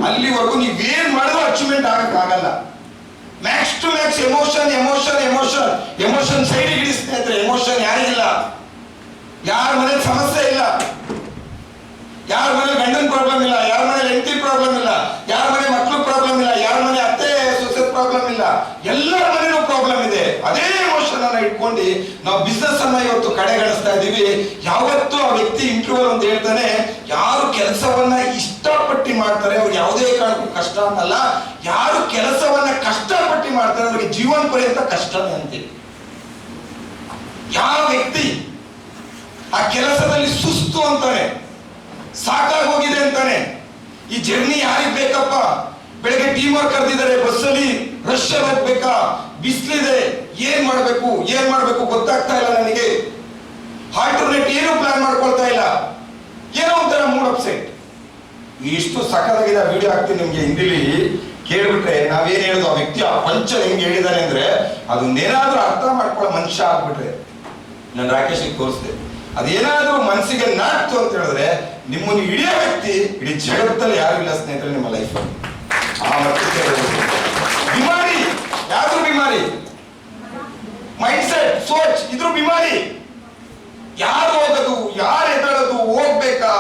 ಅಲ್ಲಿವರೆಗೂ ನೀವೇನ್ ಮಾಡಿದ್ರು ಅಚೀವ್ಮೆಂಟ್ ಆಗಕ್ಕಾಗಲ್ಲ. Max to max emotion emotion emotion emotion side ಇಡಿ ಸ್ನೇಹಿತರೆ. ಎಮೋಷನ್ ಯಾರಿಗಿಲ್ಲ, ಯಾರ ಮನೇಲಿ ಸಮಸ್ಯೆ ಇಲ್ಲ, ಯಾರ ಮನೆ ಗಂಡನ ಪ್ರಾಬ್ಲಮ್ ಇಲ್ಲ, ಯಾರ ಮನೆ ಹೆಂಡತಿ ಪ್ರಾಬ್ಲಮ್ ಇಲ್ಲ, ಯಾರ ಮನೆ ಮಕ್ಕಳು ಪ್ರಾಬ್ಲಮ್ ಇಲ್ಲ, ಯಾರ ಮನೆ ಅತ್ತೆ ಸೊಸೆ ಪ್ರಾಬ್ಲಮ್ ಇಲ್ಲ, ಎಲ್ಲರ ಮನೆಯೂ ಪ್ರಾಬ್ಲಮ್ ಇದೆ. ಅದೇ ಎಮೋಷನ್ ಅನ್ನ ಇಟ್ಕೊಂಡು ನಾವು ಬಿಸ್ನೆಸ್ ಅನ್ನ ಇವತ್ತು ಕಡೆಗಣಿಸ್ತಾ ಇದೀವಿ. ಯಾವತ್ತೂ ಆ ವ್ಯಕ್ತಿ ಇಂಟರ್ವ್ಯೂ ಅಂತ ಹೇಳ್ತಾನೆ, ಯಾರು ಕೆಲಸವನ್ನ ಇಷ್ಟಪಟ್ಟು ಮಾಡ್ತಾರೆ ಅವ್ರಿಗೆ ಯಾವುದೇ ಕಾರಣಕ್ಕೂ ಕಷ್ಟ ಅನ್ನಲ್ಲ, ಯಾರು ಕೆಲಸವನ್ನ ಕಷ್ಟಪಟ್ಟು ಮಾಡ್ತಾರೆ ಅವ್ರಿಗೆ ಜೀವನ ಪರ್ಯಂತ ಕಷ್ಟನೇ ಅಂತೀವಿ. ಯಾವ ವ್ಯಕ್ತಿ ಆ ಕೆಲಸದಲ್ಲಿ ಸುಸ್ತು ಅಂತಾನೆ, ಸಾಕಾಗೋಗಿದೆ ಅಂತಾನೆ, ಈ ಜರ್ನಿ ಯಾರಿಗ್ ಬೇಕಪ್ಪ, ಬೆಳಗ್ಗೆ ಟೀಮ್ ವರ್ಕ್ ಕರೆದಿದ್ದಾರೆ, ಬಸ್ಸಲ್ಲಿ ರಶ್ ಹೋಗ್ಬೇಕಾ, ಬಿಸಿಲಿದೆ, ಏನ್ ಮಾಡ್ಬೇಕು ಗೊತ್ತಾಗ್ತಾ ಇಲ್ಲ ನನಗೆ, ಆಲ್ಟರ್ನೇಟ್ ಏನು ಪ್ಲಾನ್ ಮಾಡ್ಕೊಳ್ತಾ ಇಲ್ಲ, ಏನೋ ಒಂಥರ ಮೂಡ್ ಅಪ್ಸೆಟ್. ಇಷ್ಟು ಸಕ್ಕದಾಗಿದೆ ವಿಡಿಯೋ ಹಾಕ್ತೀನಿ ನಿಮ್ಗೆ, ಹಿಂದಿಲಿ ಕೇಳ್ಬಿಟ್ರೆ ನಾವೇನ್ ಹೇಳುದು, ಆ ವ್ಯಕ್ತಿ ಆ ಪಂಚ ಹೆಂಗ್ ಹೇಳಿದಾನೆ ಅಂದ್ರೆ ಅದನ್ನೇನಾದ್ರೂ ಅರ್ಥ ಮಾಡ್ಕೊಳ್ಳೋ ಮನುಷ್ಯ ಆಗ್ಬಿಟ್ರೆ, ನಾನು ರಾಕೇಶ್ ತೋರಿಸ್ದೆ, ಅದೇನಾದ್ರೂ ಮನಸ್ಸಿಗೆ ನಾಟ್ತು ಅಂತ ಹೇಳಿದ್ರೆ ನಿಮ್ಮನ್ನು ಇಡೀ ವ್ಯಕ್ತಿ ಇಡೀ ಜಗತ್ತಲ್ಲಿ ಯಾರು ಇಲ್ಲ ಸ್ನೇಹಿತರೆ ನಿಮ್ಮ ಲೈಫ್. ಆ ಮಟ್ಟಕ್ಕೆ ಬಿಮಾರಿ, ಯಾವ್ದು ಬಿಮಾರಿ, ಮೈಂಡ್ ಸೆಟ್ ಸೋಚ್ ಇದ್ರು ಬಿಮಾರಿ. ಯಾರು ಹೋಗೋದು, ಯಾರು ಎದ್ದೇಳೋದು, ಹೋಗ್ಬೇಕಾ,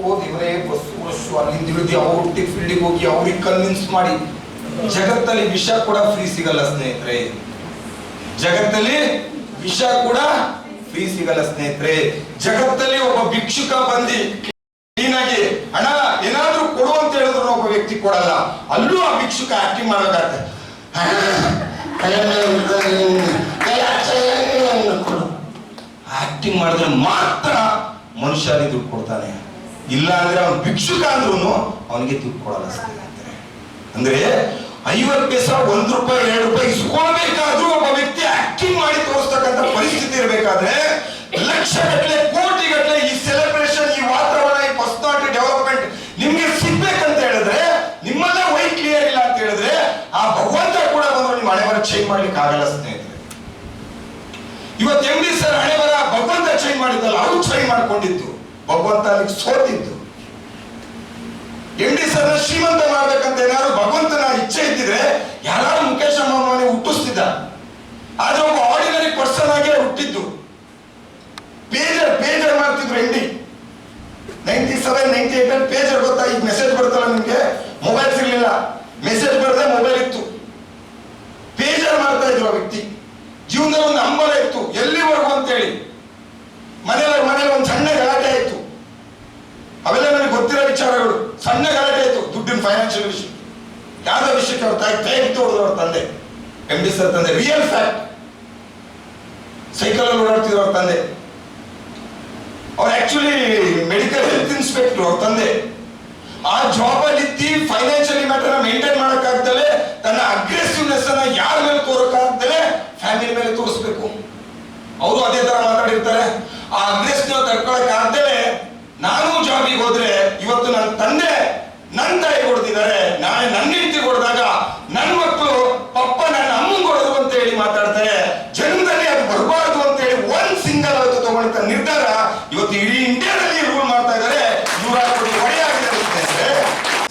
ಓದಿವರೇ ಬಸ್ಸು ಅಲ್ಲಿಂದ ಇಳಿದು ಅವ್ರ ಫೀಲ್ಡಿಗೆ ಹೋಗಿ ಅವ್ರಿಗೆ ಕನ್ವಿನ್ಸ್ ಮಾಡಿ. ಜಗತ್ತಲ್ಲಿ ವಿಷ ಕೂಡ ಫ್ರೀ ಸಿಗಲ್ಲ ಸ್ನೇಹಿತರೆ, ಜಗತ್ತಲ್ಲಿ ವಿಷ ಕೂಡ ಫ್ರೀ ಸಿಗಲ್ಲ ಸ್ನೇಹಿತರೆ. ಜಗತ್ತಲ್ಲಿ ಒಬ್ಬ ಭಿಕ್ಷುಕ ಬಂದು ಕ್ಲೀನಾಗಿ ಹಣ ಏನಾದ್ರೂ ಕೊಡು ಅಂತ ಹೇಳಿದ್ರು ಒಬ್ಬ ವ್ಯಕ್ತಿ ಕೊಡಲ್ಲ. ಅಲ್ಲೂ ಆ ಭಿಕ್ಷುಕ ಆಕ್ಟಿಂಗ್ ಮಾಡ್ಬೇಕಾಗತ್ತೆ, ಆಕ್ಟಿಂಗ್ ಮಾಡಿದ್ರೆ ಮಾತ್ರ ಮನುಷ್ಯರಿಗೆ ದುಡ್ಡು ಕೊಡ್ತಾನೆ, ಇಲ್ಲ ಅಂದ್ರೆ ಅವ್ನು ಭಿಕ್ಷುಕ ಅಂದ್ರೂ ಅವನಿಗೆ ದುಡ್ಡು ಕೊಡಲ್ಲ ಸ್ನೇಹಿತರೆ. ಅಂದ್ರೆ 50 ಪೈಸಾ, 1 ರೂಪಾಯಿ, 2 ರೂಪಾಯಿ ಇಸ್ಕೊಳ್ಬೇಕಾದ್ರೂ ಒಬ್ಬ ವ್ಯಕ್ತಿ ಆಕ್ಟಿಂಗ್ ಮಾಡಿ ತೋರಿಸ್ತಕ್ಕಂಥ ಪರಿಸ್ಥಿತಿ ಇರಬೇಕಾದ್ರೆ ಲಕ್ಷಗಟ್ಟಲೆ ಕೋಟಿಗಟ್ಟಲೆ ಈ ಸೆಲೆಬ್ರೇಷನ್, ಈ ವಾತಾವರಣ, ಈ ಪರ್ಸನಾಲಿಟಿ ಡೆವಲಪ್ಮೆಂಟ್ ನಿಮ್ಗೆ ಸಿಗ್ಬೇಕಂತ ಹೇಳಿದ್ರೆ, ನಿಮ್ಮಲ್ಲೇ ವೈ ಕ್ಲಿಯರ್ ಇಲ್ಲ ಅಂತ ಹೇಳಿದ್ರೆ ಆ ಭಗವಂತ ಕೂಡ ಬಂದ್ರು ನಿಮ್ಮ ಹಣೆ ಬರ ಚೇಂಜ್ ಮಾಡ್ಲಿಕ್ಕೆ ಆಗಲ್ಲ ಸ್ನೇಹಿತರೆ. ಇವತ್ತು MD ಸರ್ ಹಣೆ ಬರ ಭಗವಂತ ಚೇಂಜ್ ಮಾಡಿದ್ದಲ್ಲ, ಅವ್ರು ಚೇಂಜ್ ಮಾಡ್ಕೊಂಡಿದ್ದು, ಭಗವಂತ ಅಲ್ಲಿಗೆ ಸೋತಿದ್ದು. MD ಸರ್ ಶ್ರೀಮಂತ ಮಾಡ್ಬೇಕಂತ ಏನಾದ್ರು ಭಗವಂತನ ಇಚ್ಛೆ ಇದ್ದಿದ್ರೆ ಯಾರು ಮುಖೇಶ್ ಅಂಬಾನಿ ಹುಟ್ಟಿಸ್ತಿದ್ದ, ಆದ್ರೆ ಒಬ್ಬ ಆರ್ಡಿನರಿ ಪರ್ಸನ್ ಆಗೇ ಹುಟ್ಟಿದ್ದು. ಪೇಜರ್ ಮಾಡ್ತಿದ್ರು MD 97, 98 ಪೇಜರ್ ಗೊತ್ತಾ, ಈಗ ಮೆಸೇಜ್ ಬರುತ್ತಲ್ಲ ನಿಮ್ಗೆ, ಮೊಬೈಲ್ ಸಿರ್ಲಿಲ್ಲ, ಮೆಸೇಜ್ ಬರದೆ ಮೊಬೈಲ್ ಇತ್ತು, ಪೇಜರ್ ಮಾಡ್ತಾ ಇದ್ರು. ಆ ವ್ಯಕ್ತಿ ಜೀವನದಲ್ಲಿ ಒಂದು ಹಂಬಲ ಇತ್ತು, ಎಲ್ಲಿವರೆಗೂ ಅಂತ ಹೇಳಿ. ಮನೇಲಿ ಒಂದು ಸಣ್ಣ ಗಲಾಟೆ ಆಯ್ತು, ಅವೆಲ್ಲ ನನಗೆ ಗೊತ್ತಿರೋ ವಿಚಾರಗಳು. ಸಣ್ಣ ಗಲಾಟೆ ಆಯ್ತು, ದುಡ್ಡಿನ ಫೈನಾನ್ಷಿಯಲ್ ವಿಷಯ, ಯಾವ್ದೋ ವಿಷಯಕ್ಕೆ ಅವ್ರ ತಾಯಿ ಹೊಡೆದ್ರು ಅವ್ರ ತಂದೆ, MD ಸರ್ ತಂದೆ, ರಿಯಲ್ ಫ್ಯಾಕ್ಟ್. ಸೈಕಲ್ ಅಲ್ಲಿ ಓಡಾಡ್ತಿದ್ರು ಅವ್ರ ತಂದೆ, ಅವ್ರು ಆಕ್ಚುಲಿ ಮೆಡಿಕಲ್ ಹೆಲ್ತ್ ಇನ್ಸ್ಪೆಕ್ಟರ್ ಅವ್ರ ತಂದೆ. ಆ ಜಾಬ್ ಅಲ್ಲಿ ಇದ್ದು ಫೈನಾನ್ಷಿಯಲಿ ಮ್ಯಾಟರ್ ಮೇಂಟೈನ್ ಮಾಡಕ್ಕಾಗ್ದಲೆ, ತನ್ನ ಅಗ್ರೆಸಿವ್ನೆಸ್ ಅನ್ನ ಯಾರ ಮೇಲೆ ತೋರಕ್ಕಾಗ್ದಲೆ ಫ್ಯಾಮಿಲಿ ಮೇಲೆ ತೋರಿಸ್ಬೇಕು. ಅವರು ಅದೇ ತರ ಮಾತಾಡಿರ್ತಾರೆ. ಆ ಅಗ್ರೆಸಿವ್ ತಡ್ಕೊಳಕ್ ಆಗ್ದಲೆ ನಾನು ಜಾಬಿಗೆ ಹೋದ್ರೆ ಇವತ್ತು ನನ್ನ ತಂದೆ ನನ್ನ ತಾಯಿ ಕೊಡ್ತಿದ್ದಾರೆ, ನಾಳೆ ನನ್ನ ಹೆಂಡತಿ ಕೊಡಿದಾಗ ನನ್ನ ಮಕ್ಕಳು ಪಪ್ಪ ನನ್ನ ಅಮ್ಮಂಗೆ ಕೊಡೋದು ಅಂತ ಹೇಳಿ ಮಾತಾಡ್ತಾರೆ. ಜನ್ಮದಲ್ಲಿ ಅದು ಬರಬಾರ್ದು ಅಂತ ಹೇಳಿ ಒಂದ್ ಸಿಂಗಲ್ ಅವತ್ತು ತಗೊಂಡ ನಿರ್ಧಾರ ಇವತ್ತು ಇಡೀ ಇಂಡಿಯಾದಲ್ಲಿ ರೂಲ್ ಮಾಡ್ತಾ ಇದ್ದಾರೆ.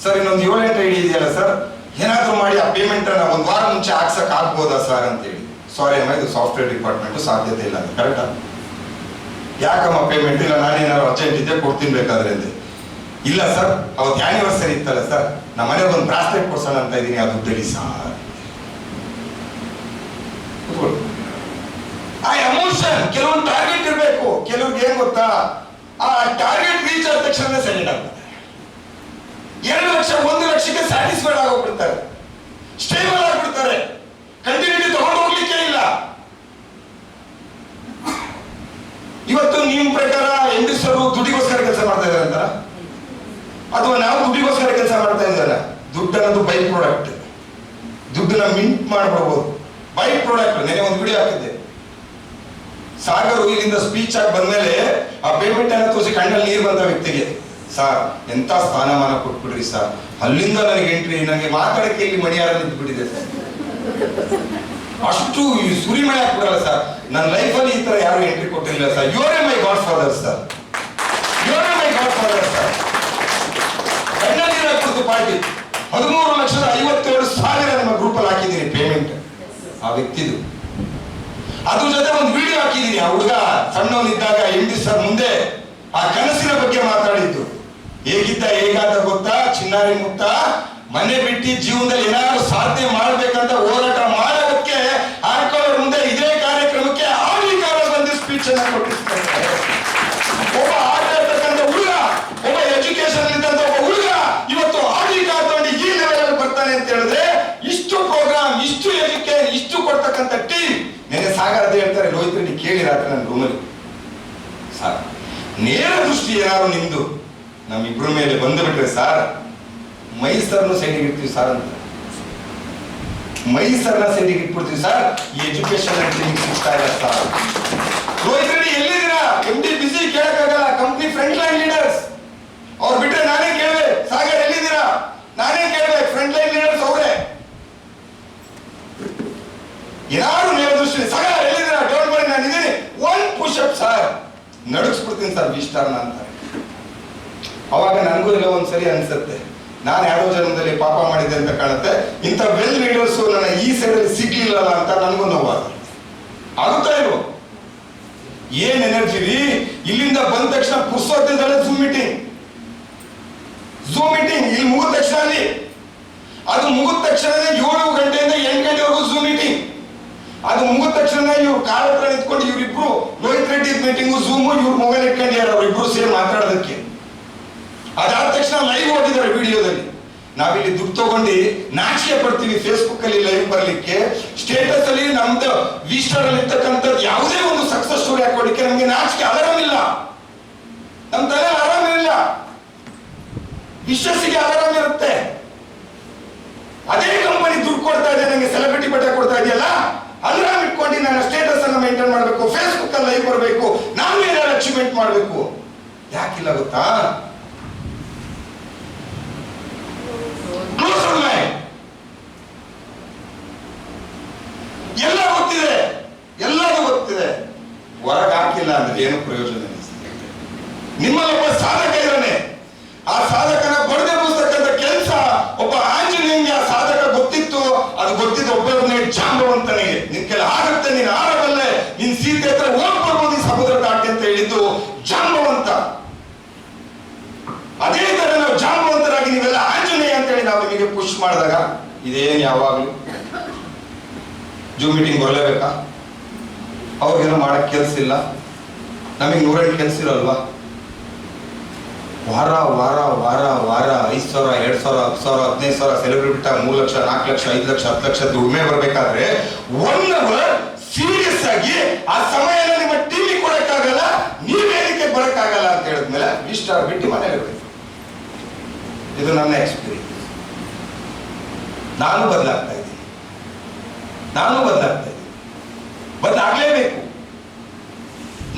ಸರ್ ಇನ್ನೊಂದು 7-8 ಐಡಿ ಇದೆಯಲ್ಲ ಸರ್, ಏನಾದ್ರೂ ಮಾಡಿ ಆ ಪೇಮೆಂಟ್ ಅನ್ನ ಒಂದು ವಾರ ಮುಂಚೆ ಹಾಕ್ಸಕ್ ಆಗ್ಬೋದಾ ಸರ್ ಅಂತ ಹೇಳಿ. ಸಾರಿ ಅಮ್ಮ, ಇದು ಸಾಫ್ಟ್ವೇರ್ ಡಿಪಾರ್ಟ್ಮೆಂಟ್ ಸಾಧ್ಯತೆ ಇಲ್ಲ. ಕರೆಕ್ಟಾ? ಯಾಕಮ್ಮ ಪೇಮೆಂಟ್ ಇಲ್ಲ, ನಾನೇನಾದ್ರು ಅರ್ಜೆಂಟ್ ಇದ್ದೆ ಕೊಡ್ತೀನಿ ಬೇಕಾದ್ರೆ ಅಂದೆ. ಇಲ್ಲ ಸರ್, ಅವತ್ತು ಆನಿವರ್ಸರಿ ಇತ್ತಲ್ಲ ಸರ್, ನಮ್ಮ ಮನೆಗೆ ಒಂದು ಬ್ರಾಸ್ಲೆಟ್ ಕೊಡ್ಸೋಣ ಅಂತ ಇದೀನಿ, ಅದು ದುಡ್ಡಲ್ಲಿ ಸರ್. ಆ ಎಮೋಷನ್, ಕೆಲವೊಂದು ಟಾರ್ಗೆಟ್ ಇರಬೇಕು, ಕೆಲವ್ರಿಗೆ ಏನ್ ಗೊತ್ತಾ, ಆ ಟಾರ್ಗೆಟ್ ರೀಚ್ ಆದ ತಕ್ಷಣ ಸೈಲೆಂಟ್ ಆಗ್ತಾರೆ. 2 ಲಕ್ಷ 1 ಲಕ್ಷಕ್ಕೆ ಸ್ಯಾಟಿಸ್ಫೈಡ್ ಆಗೋಗ್ಬಿಡ್ತಾರೆ, ಸ್ಟೇಬಲ್ ಆಗ್ಬಿಡ್ತಾರೆ, ಕಂಟಿನ್ಯೂಟಿ ತಗೊಂಡು ಹೋಗ್ಲಿಕ್ಕೆ ಇಲ್ಲ. ಇವತ್ತು ನಿಮ್ ಪ್ರಕಾರ ಹೆಂಗಸರು ದುಡ್ಡಿಗೋಸ್ಕರ ಕೆಲಸ ಮಾಡ್ತಾ ಇದ್ದಾರೆ ಅಂತಾರ, ಅಥವಾ ನಾವು ದುಡ್ಡಿಗೋಸ್ಕರ ಕೆಲಸ ಮಾಡ್ತಾ ಇದ್ದಾರೆ? ದುಡ್ಡು ಅನ್ನೋದು ಬೈ ಪ್ರಾಡಕ್ಟ್, ದುಡ್ಡು ಮಿಂಟ್ ಮಾಡ್ಬಿಡ್ಬೋದು. By product. ನೆನೆ ಒಂದು ವಿಡಿಯೋ ಹಾಕಿದ್ದೆ, ಸಾಗರ್ ಇಲ್ಲಿಂದ ಸ್ಪೀಚ್ ಆಗಿ ಬಂದ್ಮೇಲೆ ಆ ಪೇಮೆಂಟ್ ಅನ್ನ ತೋರಿಸಿ ಕಣ್ಣಲ್ಲಿ ನೀರು ಬಂದ ವ್ಯಕ್ತಿಗೆ, ಸರ್ ಎಂತ ಸ್ಥಾನಮಾನ ಕೊಟ್ಬಿಡ್ರಿ ಸರ್, ಅಲ್ಲಿಂದ ನನಗೆ ಎಂಟ್ರಿ, ನನಗೆ ಮಾತಾಡಕ್ಕೆ ಇಲ್ಲಿ ಮಣಿಯಾರ ನಿಂತ್ಬಿಟ್ಟಿದೆ ಸರ್, ಅಷ್ಟು ಸುರಿಮಳೆ ಹಾಕ್ಬಿಡಲ್ಲ ಸರ್, ನನ್ನ ಲೈಫಲ್ಲಿ ಈ ತರ ಯಾರು ಎಂಟ್ರಿ ಕೊಟ್ಟಿಲ್ಲ sir, you are my godfather sir, you are my godfather sir. ಕಣ್ಣಲ್ಲಿ ಹಾಕ್ಬಿಡ್ತು ಪಾರ್ಟಿ. 13,57,000 ನಿಮ್ಮ ಗ್ರೂಪ್ ಅಲ್ಲಿ ಹಾಕಿದ್ದೀನಿ ಪೇಮೆಂಟ್ ಆ ವ್ಯಕ್ತಿದು. ಅದ್ರ ಜೊತೆ ಒಂದು ವಿಡಿಯೋ ಹಾಕಿದ್ದೀನಿ. ಆ ಹುಡುಗ ಸಣ್ಣವನಿದ್ದಾಗ MD ಸರ್ ಮುಂದೆ ಆ ಕನಸಿನ ಬಗ್ಗೆ ಮಾತಾಡಿದ್ದು. ಹೇಗಿದ್ದ ಹೇಗಾದ ಗೊತ್ತಾ, ಚಿನ್ನಾರಿ ಮುಕ್ತ, ಮನೆ ಬಿಟ್ಟು ಜೀವನದಲ್ಲಿ ಏನಾದ್ರು ಸಾಧನೆ ಮಾಡ್ಬೇಕಂತ ಹೋರಾಟ ಮಾಡೋದಕ್ಕೆ ಆರ್ಕೊಳ್ಳೋರ ಮುಂದೆ ಇದೇ ಕಾರ್ಯಕ್ರಮಕ್ಕೆ ಆಡಿಕಾರ ಬಂದು ಸ್ಪೀಚ್ ಅನ್ನ ಕೊಟ್ಟಿರ್ತಾರೆ. ಒಬ್ಬ ಆಟ ಆಡ್ತಕ್ಕಂಥ ಹುಡುಗ, ಒಬ್ಬ ಎಜುಕೇಶನ್ ಇದ್ದಂತ ಒಬ್ಬ ಹುಡುಗ ಇವತ್ತು ಆಡಿಕಾರ ತಗೊಂಡು ಈ ಲೆವೆಲ್ ಬರ್ತಾನೆ ಅಂತ ಹೇಳಿದ್ರೆ, ಇಷ್ಟು ಪ್ರೋಗ್ರಾಮ್, ಇಷ್ಟು ಎಜುಕೇಶನ್, ಇಷ್ಟು ಕೊಡ್ತಕ್ಕಂಥ ಟೀಮ್. ನೆನೆ ಸಾಗರ್ ಅದೇ ಹೇಳ್ತಾರೆ, ರೋಹಿತ್ ರೆಡ್ಡಿ ಕೇಳಿ ರಾತ್ರಿ ನನ್ನ ರೂಮಲ್ಲಿ, ಸಾರ್ ನೇರ ದೃಷ್ಟಿ ಏನಾದ್ರು ನಿಮ್ದು ನಮ್ಮಿಬ್ರ ಮೇಲೆ ಬಂದು ಬಿಟ್ರೆ ಸರ್, ಮೈಸರ್ನು ಸೈಡಿಗೆ ಇಡ್ತೀವಿ ಸರ್ ಅಂತ, ಮೈಸರ್ನ ಸೈಡಿಗೆ ಇಟ್ಬಿಡ್ತೀವಿ ಸರ್, ಈ ಎಜುಕೇಶನ್ ನಿಮ್ಗೆ ಸಿಗ್ತಾ ಇಲ್ಲ ಸರ್. ರೋಹಿತ್ ರೆಡ್ಡಿ ಎಲ್ಲಿದ್ದೀರಾ? MD ಬಿಸಿ, ಕೇಳಕ್ಕಾಗಲ್ಲ. ಕಂಪ್ನಿ ಫ್ರಂಟ್ ಲೈನ್ ಲೀಡರ್ಸ್ ಅವ್ರು ಬಿಟ್ರೆ ನಾನೇ ಕೇಳ್ಬೇಕು. ಸಾಗರ್ ಎಲ್ಲಿದ್ದೀರಾ? ನಾನೇ ಕೇಳ್ಬೇಕು. ಫ್ರಂಟ್ ಲೈನ್ ಲೀಡರ್ಸ್ ಅವರೇ. ಯಾರು ನೇರ ದೃಷ್ಟಿ, ಸಾಗರ್ ಎಲ್ಲಿದ್ದೀರಾ? ಡೋಂಟ್ ವರಿ, ನಾನು ಇದ್ದೀನಿ. ಒನ್ ಪುಷ್ ಅಪ್ ಸರ್, ನಡುಗಿಸ್ಬಿಡ್ತೀನಿ ಸರ್ ವಿಸ್ಟಾರ್ನ ಅಂತ. ಅವಾಗ ನನಗೂ ಎಲ್ಲ ಒಂದ್ಸರಿ ಅನ್ಸುತ್ತೆ, ನಾನು ಯಾರೋ ಜನ್ಮದಲ್ಲಿ ಪಾಪ ಮಾಡಿದೆ ಅಂತ ಕಾಣುತ್ತೆ, ಇಂಥ ವೆಲ್ ಲೀಡರ್ಸ್ ನನ್ನ ಈ ಸೈಡಲ್ಲಿ ಸಿಗ್ಲಿಲ್ಲಲ್ಲ ಅಂತ ನನಗೂ ನೋವಾದ. ಆಗುತ್ತಾ ಇಲ್ವೋ? ಏನ್ ಎನರ್ಜಿ ರೀ! ಇಲ್ಲಿಂದ ಬಂದ ತಕ್ಷಣ ಪುಸ್ತಕದಲ್ಲೇ ಝೂಮ್ ಮೀಟಿಂಗ್ ಇಲ್ಲಿ ಮುಗಿದ ತಕ್ಷಣ, ಅಲ್ಲಿ ಅದು ಮುಗಿದ ತಕ್ಷಣ 7 ಗಂಟೆಯಿಂದ 8 ಗಂಟೆವರೆಗೂ ಝೂಮ್ ಮೀಟಿಂಗ್. ಅದು ಮುಗಿದ ತಕ್ಷಣ ಇವ್ರು ಕಾರ್ ಹತ್ರ ನಿಂತ್ಕೊಂಡು ಇವ್ರಿಬ್ರು ರೋಹಿತ್ ರೆಡ್ಡಿ ಮೀಟಿಂಗು ಝೂಮ್, ಇವ್ರು ಮೊಬೈಲ್ ಇಟ್ಕೊಂಡಿದ್ದಾರೆ, ಅವ್ರಿಬ್ರು ಸೇರಿ ಮಾತಾಡೋದಕ್ಕೆ. ಅದಾದ ತಕ್ಷಣ ಲೈವ್ ಹೋಗಿದ್ದಾರೆ ವಿಡಿಯೋದಲ್ಲಿ. ನಾವಿಲ್ಲಿ ದುಡ್ಡು ತಗೊಂಡು ನಾಚಿಕೆ ಪಡ್ತೀವಿ ಫೇಸ್ಬುಕ್ ಅಲ್ಲಿ ಲೈವ್ ಬರ್ಲಿಕ್ಕೆ, ಸ್ಟೇಟಸ್ ಅಲ್ಲಿ ನಮ್ದು ವಿಸ್ಟಾರ್ ಅಲ್ಲಿ ಇರ್ತಕ್ಕಂಥದ್ದು ಯಾವುದೇ ಒಂದು ಸಕ್ಸಸ್ ಸ್ಟೋರಿ ಹಾಕೊಳ್ಳಿಕ್ಕೆ ನಮ್ಗೆ ನಾಚಿಕೆ, ಆರಾಮಿಲ್ಲ, ನಮ್ ತಲೆ ಆರಾಮಿಲ್ಲ, ವಿಶ್ವಸಿಗೆ ಆರಾಮ ಇರುತ್ತೆ. ಅದೇ ಕಂಪನಿ ದುಡ್ಡು ಕೊಡ್ತಾ ಇದೆ ನನಗೆ, ಸೆಲೆಬ್ರಿಟಿ ಬಟ್ಟೆ ಕೊಡ್ತಾ ಇದೆಯಲ್ಲ, ಅಲಾರಾಮ್ ಇಟ್ಕೊಂಡು ನಾನು ಸ್ಟೇಟಸ್ ಅನ್ನ ಮೇಂಟೈನ್ ಮಾಡಬೇಕು, ಫೇಸ್ಬುಕ್ ಅಲ್ಲಿ ಲೈವ್ ಬರಬೇಕು, ನಾನು ಏನಾದ್ರು ಅಚೀವ್ಮೆಂಟ್ ಮಾಡಬೇಕು. ಯಾಕಿಲ್ಲ ಗೊತ್ತಾ? ಎಲ್ಲ ಗೊತ್ತಿದೆ, ಎಲ್ಲರೂ ಗೊತ್ತಿದೆ, ಹೊರಗೆ ಹಾಕಿಲ್ಲ ಅಂದ್ರೆ ಏನು ಪ್ರಯೋಜನ? ನಿಮ್ಮಲ್ಲೊಬ್ಬ ಸಾಧಕ ಇದ್ದಾನೆ, ಆ ಸಾಧಕನ ಬಡದೆ ಬೂಸ್ತಕ್ಕಂಥ ಕೆಲಸ ಒಬ್ಬ ಆಂಜನೇಯಂಗೆ ಆ ಸಾಧಕ ಗೊತ್ತಿತ್ತು. ಅದು ಗೊತ್ತಿದ್ದ ಒಬ್ಬರನ್ನೇ ಜಾಂಬವಂತನಿಗೆ, ನಿನ್ ಕೆಲ ಆಗುತ್ತೆ, ನೀನ್ ಆರಬಲ್ಲೆ, ನಿನ್ ಸೀತೆ ಹತ್ರ ಹೋಗ್ ಬರ್ಬೋದು ಈ ಸಮುದ್ರ ದಾಟಿ ಅಂತ ಹೇಳಿದ್ದು ಜಾಂಬವಂತ. ಅದೇ ತರ ನಾವು ಜಾಂಬವಂತರಾಗಿ ನೀವೆಲ್ಲ ಆಂಜನೇಯ ಅಂತ ಹೇಳಿ ನಾವು ನಿಮಗೆ ಪುಷ್ ಮಾಡಿದಾಗ ಇದೇನು ಯಾವಾಗ್ಲೂ ಜೂಮ್ ಮೀಟಿಂಗ್ ಬರಲೇಬೇಕಾ? ಅವ್ರಿಗೇನೋ ಮಾಡಕ್ ಕೆಲ್ಸ ಇಲ್ಲ, ನಮಗೆ 108 ಕೆಲ್ಸ ಇರಲ್ವಾ? ವಾರ ವಾರ ವಾರ ವಾರ 5,000, 2,000, 10,000, 15,000 ಸೆಲೆಬ್ರಿಟಿ 3 ಲಕ್ಷ, 4 ಲಕ್ಷ, 5 ಲಕ್ಷ, 10 ಲಕ್ಷ ದುಡಿಮೆ ಬರ್ಬೇಕಾದ್ರೆ 1 ಅವರ್ ಸೀರಿಯಸ್ ಆಗಿ ಆ ಸಮಯನ ನಿಮ್ಮ ಟಿವಿ ಕೊಡಕ್ಕಾಗಲ್ಲ, ನೀವೇನಕ್ಕೆ ಬರಕ್ಕಾಗಲ್ಲ ಅಂತ ಹೇಳಿದ್ಮೇಲೆ ವಿಸ್ಟಾರ್ ಬಿಟ್ಟು ಮನೇಲಿ ಇರ್ಬೇಕು. ಇದು ನನ್ನ ಎಕ್ಸ್ಪೀರಿಯನ್ಸ್. ನಾನು ಬದಲಾಗ್ತಾ ಇದ್ದೀನಿ, ಬದಲಾಗ್ಲೇಬೇಕು.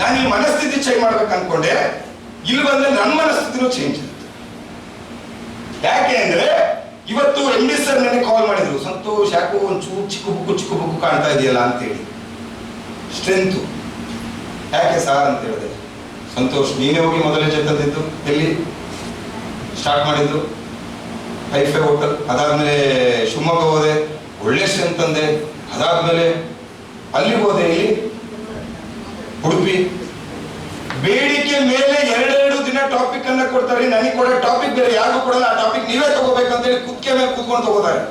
ನಾನು ಈ ಮನಸ್ಥಿತಿ ಚೇಂಜ್ ಮಾಡ್ಬೇಕು ಅನ್ಕೊಂಡೆ, ಇಲ್ಲಿ ಬಂದ್ರೆ ನನ್ನ ಮನಸ್ಥಿತಿನೂ ಚೇಂಜ್ ಆಗುತ್ತೆ. ಯಾಕೆ ಅಂದ್ರೆ ಇವತ್ತು MD ಸರ್ ನನಗೆ ಕಾಲ್ ಮಾಡಿದ್ರು, ಸಂತೋಷ್ ಯಾಕೋ ಒಂಚೂರು ಚಿಕ್ಕ ಬುಕ್ಕು ಕಾಣ್ತಾ ಇದೆಯಲ್ಲ ಅಂತೇಳಿ. ಸ್ಟ್ರೆಂತು ಯಾಕೆ ಸಾರ್ ಅಂತ ಹೇಳಿದೆ. ಸಂತೋಷ್ ನೀನೇ ಹೋಗಿ ಮೊದಲೇ ಜೊತೆದ್ದು ಎಲ್ಲಿ ಸ್ಟಾರ್ಟ್ ಮಾಡಿದ್ರು? Hifi hotel. ಅದಾದ್ಮೇಲೆ ಶಿವಮೊಗ್ಗ ಹೋದೆ, ಒಳ್ಳೆ ಸ್ಟ್ರೆಂತ್ ಅಂದೆ. ಅದಾದ್ಮೇಲೆ ಅಲ್ಲಿಗೆ ಹೋದೆ, ಇಲ್ಲಿ ಉಡುಪಿ. ಬೇಡಿಕೆ ಮೇಲೆ 2 ದಿನ ಟಾಪಿಕ್ ಅನ್ನ ಕೊಡ್ತಾರೆ. ನನಗೆ ಕೊಡೋ ಟಾಪಿಕ್ ಬೇರೆ ಯಾರಿಗೂ ಕೊಡಲ್ಲ, ಆ ಟಾಪಿಕ್ ನೀವೇ ತಗೋಬೇಕಂತೇಳಿ ಕುತ್ಕೆ ಮೇಲೆ ಕೂತ್ಕೊಂಡು ತಗೋತಾರೆ.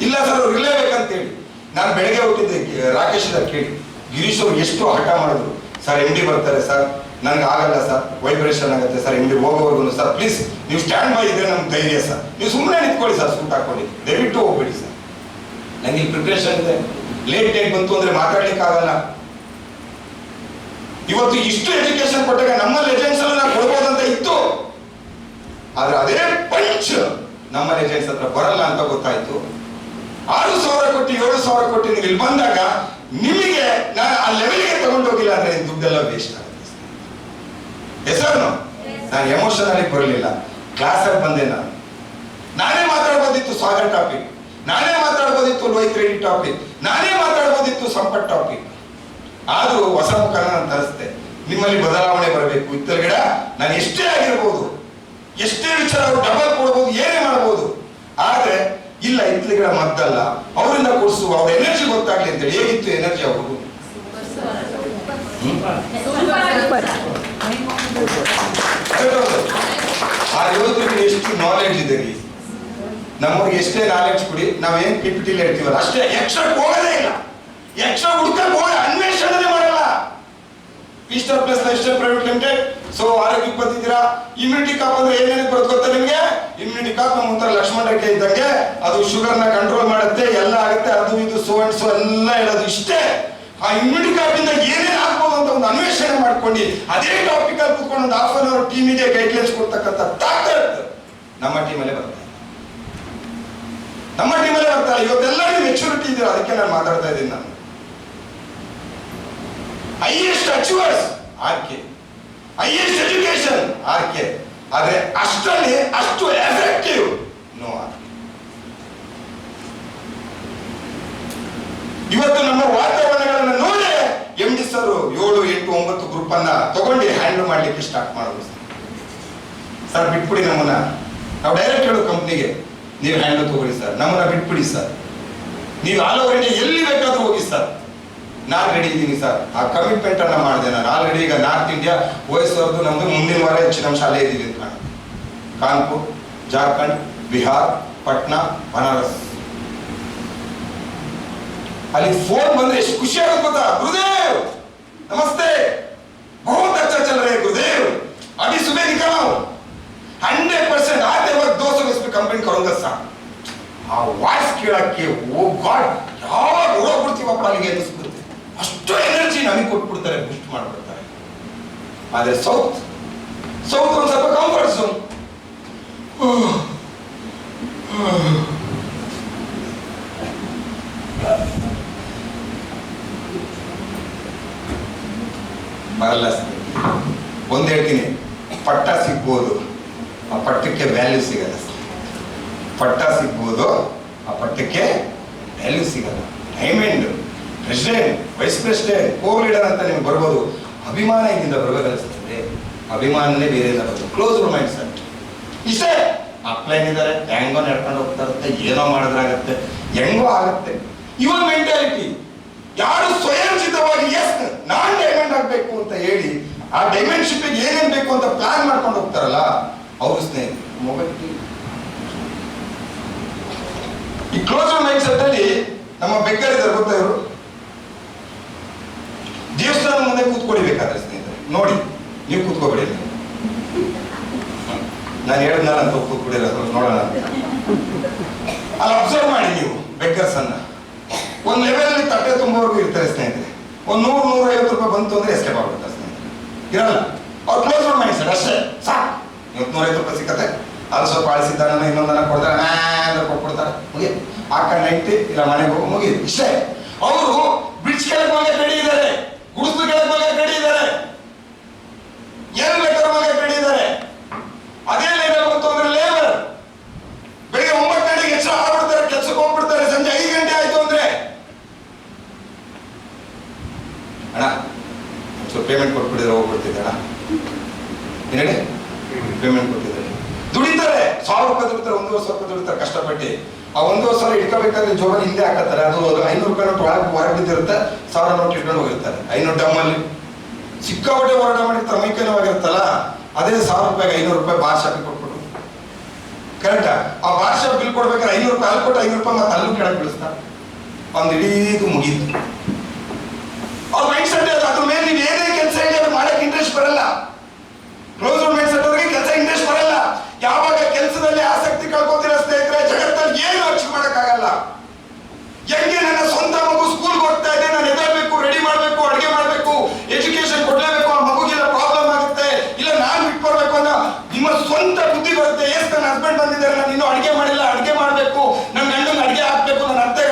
ಇಲ್ಲ ಸರ್ ಅವ್ರು ಇರಲೇಬೇಕಂತೇಳಿ. ನಾನು ಬೆಳಗ್ಗೆ ಹುಟ್ಟಿದ್ದೆ, ರಾಕೇಶ್ ಕೇಳಿ ಗಿರೀಶ್ ಅವ್ರು ಎಷ್ಟು ಹಠ ಮಾಡಿದ್ರು. ಸರ್ MD ಬರ್ತಾರೆ ಸರ್, ನನ್ಗೆ ಆಗಲ್ಲ ಸರ್, ವೈಬ್ರೇಷನ್ ಆಗುತ್ತೆ ಸರ್, MD ಹೋಗೋವರೆಗೂ ಸರ್ ಪ್ಲೀಸ್ ನೀವು ಸ್ಟ್ಯಾಂಡ್ ಬೈ ಇದ್ರೆ ನಮ್ಗೆ ಧೈರ್ಯ ಸರ್, ನೀವು ಸುಮ್ಮನೆ ನಿಂತ್ಕೊಳ್ಳಿ ಸರ್, ಸೂಟ್ ಹಾಕೊಳ್ಳಿ, ದಯವಿಟ್ಟು ಹೋಗ್ಬೇಡಿ ಸರ್, ನನಗೆ ಪ್ರಿಪ್ರೇಷನ್ ಇದೆ, ಲೇಟ್ ಡೇಟ್ ಬಂತು ಅಂದ್ರೆ ಮಾತಾಡ್ಲಿಕ್ಕೆ ಆಗಲ್ಲ. ಇವತ್ತು ಇಷ್ಟು ಎಜುಕೇಶನ್ ಕೊಟ್ಟಾಗ ನಮ್ಮ ಲೆಜೆಂಡ್ಸ್ ಎಲ್ಲ ನಾವು ಕೊಡ್ಬೋದಂತ ಇತ್ತು, ಆದ್ರೆ ಅದೇ ಪಂಚ್ ನಮ್ಮ ಲೆಜೆಂಡ್ಸ್ ಹತ್ರ ಬರಲ್ಲ ಅಂತ ಗೊತ್ತಾಯ್ತು. 6,000 ಕೋಟಿ 7,000 ಕೋಟಿ ನೀವು ಇಲ್ಲಿ ಬಂದಾಗ ನಿಮಗೆ ನಾನು ಆ ಲೆವೆಲ್ಗೆ ತಗೊಂಡೋಗಿಲ್ಲ ಅಂದ್ರೆ ದುಡ್ಡೆಲ್ಲ ವೇಸ್ಟ್ ಆಗುತ್ತೆ. ಹೆಸರು ನಾನು ಎಮೋಷನಲಿ ಬರಲಿಲ್ಲ, ಕ್ಲಾಸಲ್ಲಿ ಬಂದೆ. ನಾನೇ ಮಾತಾಡ್ಬೋದಿತ್ತು ಸಾಗರ್ ಟಾಪಿಕ್, ನಾನೇ ಮಾತಾಡ್ಬೋದಿತ್ತು ಲೋಹಿತ್ ರೆಡ್ಡಿ ಟಾಪಿಕ್, ನಾನೇ ಮಾತಾಡ್ಬೋದಿತ್ತು ಸಂಪತ್ ಟಾಪಿಕ್. ಆದ್ರೂ ಹೊಸ ಮುಖನ ನಾನು ತರಿಸ್ದೆ. ನಿಮ್ಮಲ್ಲಿ ಬದಲಾವಣೆ ಬರಬೇಕು. ಇತ್ತಲ್ಗಡ ನಾನು ಎಷ್ಟೇ ಆಗಿರ್ಬೋದು, ಎಷ್ಟೇ ವಿಚಾರ ಡಬಲ್ ಕೊಡ್ಬೋದು, ಏನೇ ಮಾಡ್ಬೋದು. ಆದ್ರೆ ಇಲ್ಲ, ಇತ್ತಲಿಗಳ ಮದ್ದಲ್ಲ, ಅವರಿಂದ ಕೊಡಿಸುವ ಅವ್ರ ಎನರ್ಜಿ ಗೊತ್ತಾಗ್ಲಿ ಅಂತೇಳಿ. ಹೇಗಿತ್ತು ಎನರ್ಜಿ ಅವರು? ಆ ಯೋಧರಿಗೆ ಎಷ್ಟು ನಾಲೆಡ್ಜ್ ಇದೆ ರೀ. ನಮಗೆ ಎಷ್ಟೇ ನಾಲೆಡ್ಜ್ ಕೊಡಿ, ನಾವೇನ್ PPT ಹೇಳ್ತೀವಲ್ಲ ಅಷ್ಟೇ, ಎಕ್ಸ್ಟ್ರಾ ಹೋಗೋದೇ ಇಲ್ಲ, ಎಕ್ಸ್ಟ್ರಾ ಹುಡುಕಕ್ಕೆ ಹೋಗ ಅನ್ವೇಷಣೆ ಮಾಡಲ್ಲ. P-Star Plus Lifestyle Private Limited. So ಆರೋಗ್ಯಕ್ಕೆ ಬಂದಿದ್ದೀರಾ, ಇಮ್ಯುನಿಟಿ ಕಾಪ್ ಅಂದ್ರೆ ಏನೇನು ಬರುತ್ತೆ ಗೊತ್ತಾ ನಿಮ್ಗೆ? ಇಮ್ಯುನಿಟಿ ಕಾಪ್ ನಮ್ಮ ಒಂಥರ ಲಕ್ಷ್ಮಣ ರೇಖೆ ಇದ್ದಂಗೆ, ಅದು ಶುಗರ್ ನ ಕಂಟ್ರೋಲ್ ಮಾಡುತ್ತೆ, ಎಲ್ಲ ಆಗುತ್ತೆ, ಅದು ಇದು ಸೋ ಅಂಡ್ ಸೋ ಎಲ್ಲ ಹೇಳೋದು ಇಷ್ಟೇ. ಆ ಇಮ್ಯುನಿಟಿ ಕಾಪ್ ಇಂದ ಏನೇನು ಆಗ್ಬೋದು ಅಂತ ಒಂದು ಅನ್ವೇಷಣೆ ಮಾಡ್ಕೊಂಡು ಅದೇ ಟಾಪಿಕ್ ಅಲ್ಲಿ ಕೂತ್ಕೊಂಡು ಒಂದು ½ an hour ಟೀಮಿಗೆ ಗೈಡ್ಲೈನ್ಸ್ ಕೊಡ್ತಕ್ಕಂಥ ತಾಕತ್ ನಮ್ಮ ಟೀಮಲ್ಲೇ ಬರುತ್ತೆ. ನಮ್ಮ ಟೀಮಲ್ಲೇ ಬರ್ತಾರೆ. ಇವತ್ತೆಲ್ಲ ನೀವು ಮೆಚುರಿಟಿ ಇದ್ದೀರಾ, ಅದಕ್ಕೆ ನಾನು ಮಾತಾಡ್ತಾ ಇದ್ದೀನಿ. ನಾನು highest achievers RK, highest education RK, ಆದ್ರೆ ಅಷ್ಟರಲ್ಲಿ ಅಷ್ಟು ಎಫೆಕ್ಟಿವ್ ನೋ ಆರ್ಕೆ. ಇವತ್ತು ನಮ್ಮ ವಾತಾವರಣಗಳನ್ನು ನೋಡಿ MD ಸರ್ 7, 8, 9 ಗ್ರೂಪ್ ಅನ್ನ ತಗೊಂಡು ಹ್ಯಾಂಡಲ್ ಮಾಡ್ಲಿಕ್ಕೆ ಸ್ಟಾರ್ಟ್ ಮಾಡೋದು. ಸರ್ ಬಿಟ್ಬಿಡಿ ನಮ್ಮನ್ನ, ನಾವು ಡೈರೆಕ್ಟ್ ಹೇಳೋ ಕಂಪ್ನಿಗೆ ನೀವು ಹ್ಯಾಂಡಲ್ ತಗೊಳ್ಳಿ ಸರ್, ನಮ್ಮನ್ನ ಬಿಟ್ಬಿಡಿ ಸರ್, ನೀವು ಆಲ್ ಓವರ್ ಇಂಡಿಯಾ ಎಲ್ಲಿ ಬೇಕಾದ್ರೂ ಹೋಗಿ ಸರ್, ನಾನು ರೆಡಿ ಇದ್ದೀನಿ ಸರ್. ಆ ಕಮಿಟ್ಮೆಂಟ್ ಅನ್ನ ಮಾಡಿದೆ ನಾನು ಆಲ್ರೆಡಿ. ಈಗ ನಾರ್ತ್ ಇಂಡಿಯಾ ವಯಸ್ಸವ್ರದ್ದು ನಮ್ದು ಮುಂದಿನ ವಾರ ಹೆಚ್ಚು ನಮ್ಮ ಶಾಲೆ ಇದ್ದೀವಿ ಅಂತ ಕಾಣುತ್ತೆ. ಕಾನ್ಪುರ್, ಜಾರ್ಖಂಡ್, ಬಿಹಾರ್, ಪಟ್ನಾ, ಬನಾರಸ್. ಅಲ್ಲಿ ಫೋನ್ ಬಂದ್ರೆ ಎಷ್ಟು ಖುಷಿ ಆಗುತ್ತೆ ಗೊತ್ತಾ? ಗುರುದೇವ್ ನಮಸ್ತೆ, बहुत अच्छा चल रहा है गुरुदेव, अभी सुबह निकला हूं, 100% आज वक्त 200 इसमें कंप्लेंट करूंगा सर. ಆ ವಾಯ್ಸ್ ಕೇಳಕ್ಕೆ ಓ ಗಾಡ್, ಯಾವಾಗ ಓಡೋಗ್ಬಿಡ್ತೀವಪ್ಪ ಅಲ್ಲಿಗೆ ಅನ್ನಿಸ್ಬಿಡುತ್ತೆ. ಅಷ್ಟು ಎನರ್ಜಿ ನಮಗೆ ಕೊಟ್ಬಿಡ್ತಾರೆ, ಬೂಸ್ಟ್ ಮಾಡ್ಬಿಡ್ತಾರೆ. ಆದ್ರೆ ಸೌತ್ ಒಂದು ಸ್ವಲ್ಪ ಕಂಫರ್ಟ್ ಝೋನ್. ಬರಲ್ಲ. ಒಂದ್ ಹೇಳ್ತೀನಿ, ಪಟ್ಟ ಸಿಗ್ಬೋದು, ಆ ಪಟ್ಟಕ್ಕೆ ವ್ಯಾಲ್ಯೂ ಸಿಗಲ್ಲ. ಪಟ್ಟ ಸಿಗ್ಬೋದು, ಆ ಪಟ್ಟಕ್ಕೆ ವ್ಯಾಲ್ಯೂ ಸಿಗಲ್ಲ. ಡೈಮಂಡ್, ಪ್ರೆಸಿಡೆಂಟ್, ವೈಸ್ ಪ್ರೆಸಿಡೆಂಟ್, ಕೋ ಲೀಡರ್ ಅಂತ ನಿಮ್ಗೆ ಬರ್ಬೋದು. ಅಭಿಮಾನ ಇಲ್ಲಿಂದ ಬರಬೇಕಾಗಿಸ್ತದೆ. ಅಭಿಮಾನನೇ ಬೇರೆ ಇಲ್ಲ ಬರೋದು. ಕ್ಲೋಸ್ ಮೈಂಡ್ ಸೆಟ್ ಇಷ್ಟೇ. ಅಪ್ಲೈನ್ ಇದ್ದಾರೆ, ಹೆಂಗೋ ನಡ್ಕೊಂಡು ಹೋಗ್ತಾ ಇರುತ್ತೆ, ಏನೋ ಮಾಡಿದ್ರಾಗತ್ತೆ, ಹೆಂಗೋ ಆಗತ್ತೆ. ಇವನ್ ಮೆಂಟಾಲಿಟಿ. ಯಾರು ಸ್ವಯಂಚಿತವಾಗಿ ಎಸ್ ನಾನ್ ಡೈಮಂಡ್ ಆಗ್ಬೇಕು ಅಂತ ಹೇಳಿ ಆ ಡೈಮಂಡ್ ಶಿಪ್ಪಿಗೆ ಏನೇನ್ ಬೇಕು ಅಂತ ಪ್ಲಾನ್ ಮಾಡ್ಕೊಂಡು ಹೋಗ್ತಾರಲ್ಲ, ಅವ್ರ ಸ್ನೇಹಿತ ಮೊಬೈಲ್. ಈ ಕ್ಲೋಸ್ ಮೈಂಡ್ ಸೆಟ್ ಅಲ್ಲಿ ನಮ್ಮ ಬೆಕ್ಕರಿದ್ದಾರೆ ಗೊತ್ತಾ, ಇವರು ದೇವಸ್ಥಾನ ಮುಂದೆ ಕೂತ್ಕೊಡಿಬೇಕಾದ್ರೆ ಸ್ನೇಹಿತರೆ ನೋಡಿ, ನೀವು ಕೂತ್ಕೋಬೇಡಿ, ನಾನು ಹೇಳಿದ್ನಲ್ಲ ಅಂತ ಕೂತ್ಕೊಡಿರೋದು ನೋಡೋಣ. ಅಲ್ಲಿ ಅಬ್ಸರ್ವ್ ಮಾಡಿ ನೀವು ಬೆಕ್ಕರ್ಸ್ ಅನ್ನ. ಒಂದ್ ಲೆವೆಲ್ ಅಲ್ಲಿ ತಟ್ಟೆ ತುಂಬವರೆಗೂ ಇರ್ತಾರೆ ಸ್ನೇಹಿತರೆ. ಒಂದ್ 100-150 ರೂಪಾಯಿ ಬಂತು ಅಂದ್ರೆ ಎಸ್ಕೇಪ್ ಆಗ್ಬಿಡ್ತಾರೆ ಸ್ನೇಹಿತರೆ, ಇರಲ್ಲ. ಅವ್ರು ಕ್ಲೋಸ್ ಮೈಂಡ್ ಸೆಟ್ ಅಷ್ಟೇ, ಸಾಕು. 150 ರೂಪಾಯಿ ಸಿಕ್ಕತ್ತೆ, ಅದು ಸ್ವಲ್ಪ ಆಳಿಸಿದ್ದಾನ, ಇನ್ನೊಂದನ್ನ ಕೊಡ್ತಾರೆ, ಕೊಟ್ಬಿಡ್ತಾರೆ, ಮುಗಿ ಹಾಕೊಂಡು ನೈಟಿ ಇಲ್ಲ ಮನೆಗೆ ಹೋಗಿ ಮುಗಿ ಇಷ್ಟೇ. ಅವರು ಬ್ರಿಡ್ಜ್ ಕೆಳಗೆ ಮಗ ರೆಡಿ ಇದ್ದಾರೆ, ಗುಡಿಸ್ಲು ಕೆಳಗೆ ಮಗ ರೆಡಿ ಇದ್ದಾರೆ, ಏನ್ ಬೇಕಾದ್ರೂ ಮಗ ರೆಡಿ ಇದ್ದಾರೆ. ಅದೇ ಲೇಬರ್ ಬಂತು ಅಂದ್ರೆ ಲೇಬರ್ ಬೆಳಿಗ್ಗೆ 9 ಗಂಟೆಗೆ ಎಚ್ಚರ ಆಗ್ಬಿಡ್ತಾರೆ, ಕೆಲ್ಸಕ್ಕೆ ಹೋಗ್ಬಿಡ್ತಾರೆ. ಸಂಜೆ 5 ಗಂಟೆ ಆಯ್ತು ಅಂದ್ರೆ ಅಣ್ಣ ಸ್ವಲ್ಪ ಪೇಮೆಂಟ್ ಕೊಟ್ಬಿಟ್ಟಿದ್ರೆ ಹೋಗ್ಬಿಡ್ತಿದ್ದೆ ಅಣ್ಣ, ಏನೇಳಿ ಪೇಮೆಂಟ್ ಕೊಟ್ಟಿದ್ದಾರೆ. ದುಡಿತಾರೆ, 1000 ರೂಪಾಯಿ ದುಡಿತಾರೆ, 1,500 ರೂಪಾಯಿ ದುಡಿತಾರೆ ಕಷ್ಟಪಟ್ಟು. ಆ 1,500 ಇಟ್ಕೋಬೇಕಾದ್ರೆ ಜೋಬಲ್ಲಿ ಹಿಂದೆ ಹಾಕತ್ತಾರೆ. ಅದು 500 ರೂಪಾಯಿ ನೋಟ್ ಹೊರಗೆ ಬಿದ್ದಿರುತ್ತೆ, 1000 ನೋಟ್ ಇಟ್ಕೊಂಡು ಹೋಗಿರ್ತಾರೆ. 500 ಡಮ್ಮಲ್ಲಿ ಸಿಕ್ಕಾಪಟ್ಟೆ ಹೊರಡ ಮಾಡಿರ್ತಾರೆ, ಮೈಕೈ ನೋವಾಗಿರುತ್ತಲ್ಲ. ಅದೇ 1000 ರೂಪಾಯಿಗೆ 500 ರೂಪಾಯಿ ಬಾರ್ ಶಾಪಿಗೆ ಕೊಟ್ಬಿಟ್ಟು, ಕರೆಕ್ಟಾ? ಆ ಬಾರ್ ಶಾಪ್ ಬಿಲ್ ಕೊಡ್ಬೇಕಾದ್ರೆ 500 ರೂಪಾಯಿ ಅಲ್ಲಿ ಕೊಟ್ಟು 500 ರೂಪಾಯಿ ಮತ್ತೆ ಅಲ್ಲೂ ಕೆಳಗೆ ಬೀಳಿಸ್ತಾರೆ. ಒಂದು ಇಡೀದು ಮುಗೀತು. ಅವ್ರ ಮೈಂಡ್ ಸೆಟ್ ಅದ್ರ ಮೇಲೆ ನೀವು ಏನೇ ಕೆಲಸ ಹೇಳಿ ಅವ್ರು ಮಾಡಕ್ಕೆ ಇಂಟ್ರೆಸ್ಟ್ ಬರಲ್ಲ. ಕ್ಲೋಸ್ ಮೈಂಡ್ ಸೆಟ್ ಅವ್ರಿಗೆ ಕೆಲಸ ಇಂಟ್ರೆಸ್ಟ್ ಬರಲ್ಲ. ಯಾವಾಗ ಕೆಲಸದಲ್ಲಿ ಆಸಕ್ತಿ ಕಳ್ಕೊತೀರ ಸ್ನೇಹಿತರೆ, ಜಗತ್ತಲ್ಲಿ ಏನು ಅಚೀವ್ ಮಾಡಕ್ಕಾಗಲ್ಲ. ಹೆಂಗೆ ನನ್ನ ಸ್ವಂತ ಮಗು ಸ್ಕೂಲ್ಗೆ ಹೋಗ್ತಾ ಇದೆ, ನಾನು ಎದಬೇಕು, ರೆಡಿ ಮಾಡಬೇಕು, ಅಡುಗೆ ಮಾಡಬೇಕು, ಎಜುಕೇಶನ್ ಕೊಡ್ಲೇಬೇಕು, ಆ ಮಗುಗಿಲ್ಲ ಪ್ರಾಬ್ಲಮ್ ಆಗುತ್ತೆ, ಇಲ್ಲ ನಾನು ಬಿಟ್ಕೊಡ್ಬೇಕು ಅನ್ನೋ ನಿಮ್ಮ ಸ್ವಂತ ಬುದ್ಧಿ ಬರುತ್ತೆ. ಎಸ್ ನನ್ನ ಹಸ್ಬೆಂಡ್ ಬಂದಿದ್ದಾರೆ, ನಾನು ಇನ್ನೂ ಅಡುಗೆ ಮಾಡಿಲ್ಲ, ಅಡುಗೆ ಮಾಡಬೇಕು, ನನ್ನ ಗಂಡನ ಅಡುಗೆ ಹಾಕ್ಬೇಕು, ನನ್ನ ಅತ್ತೆ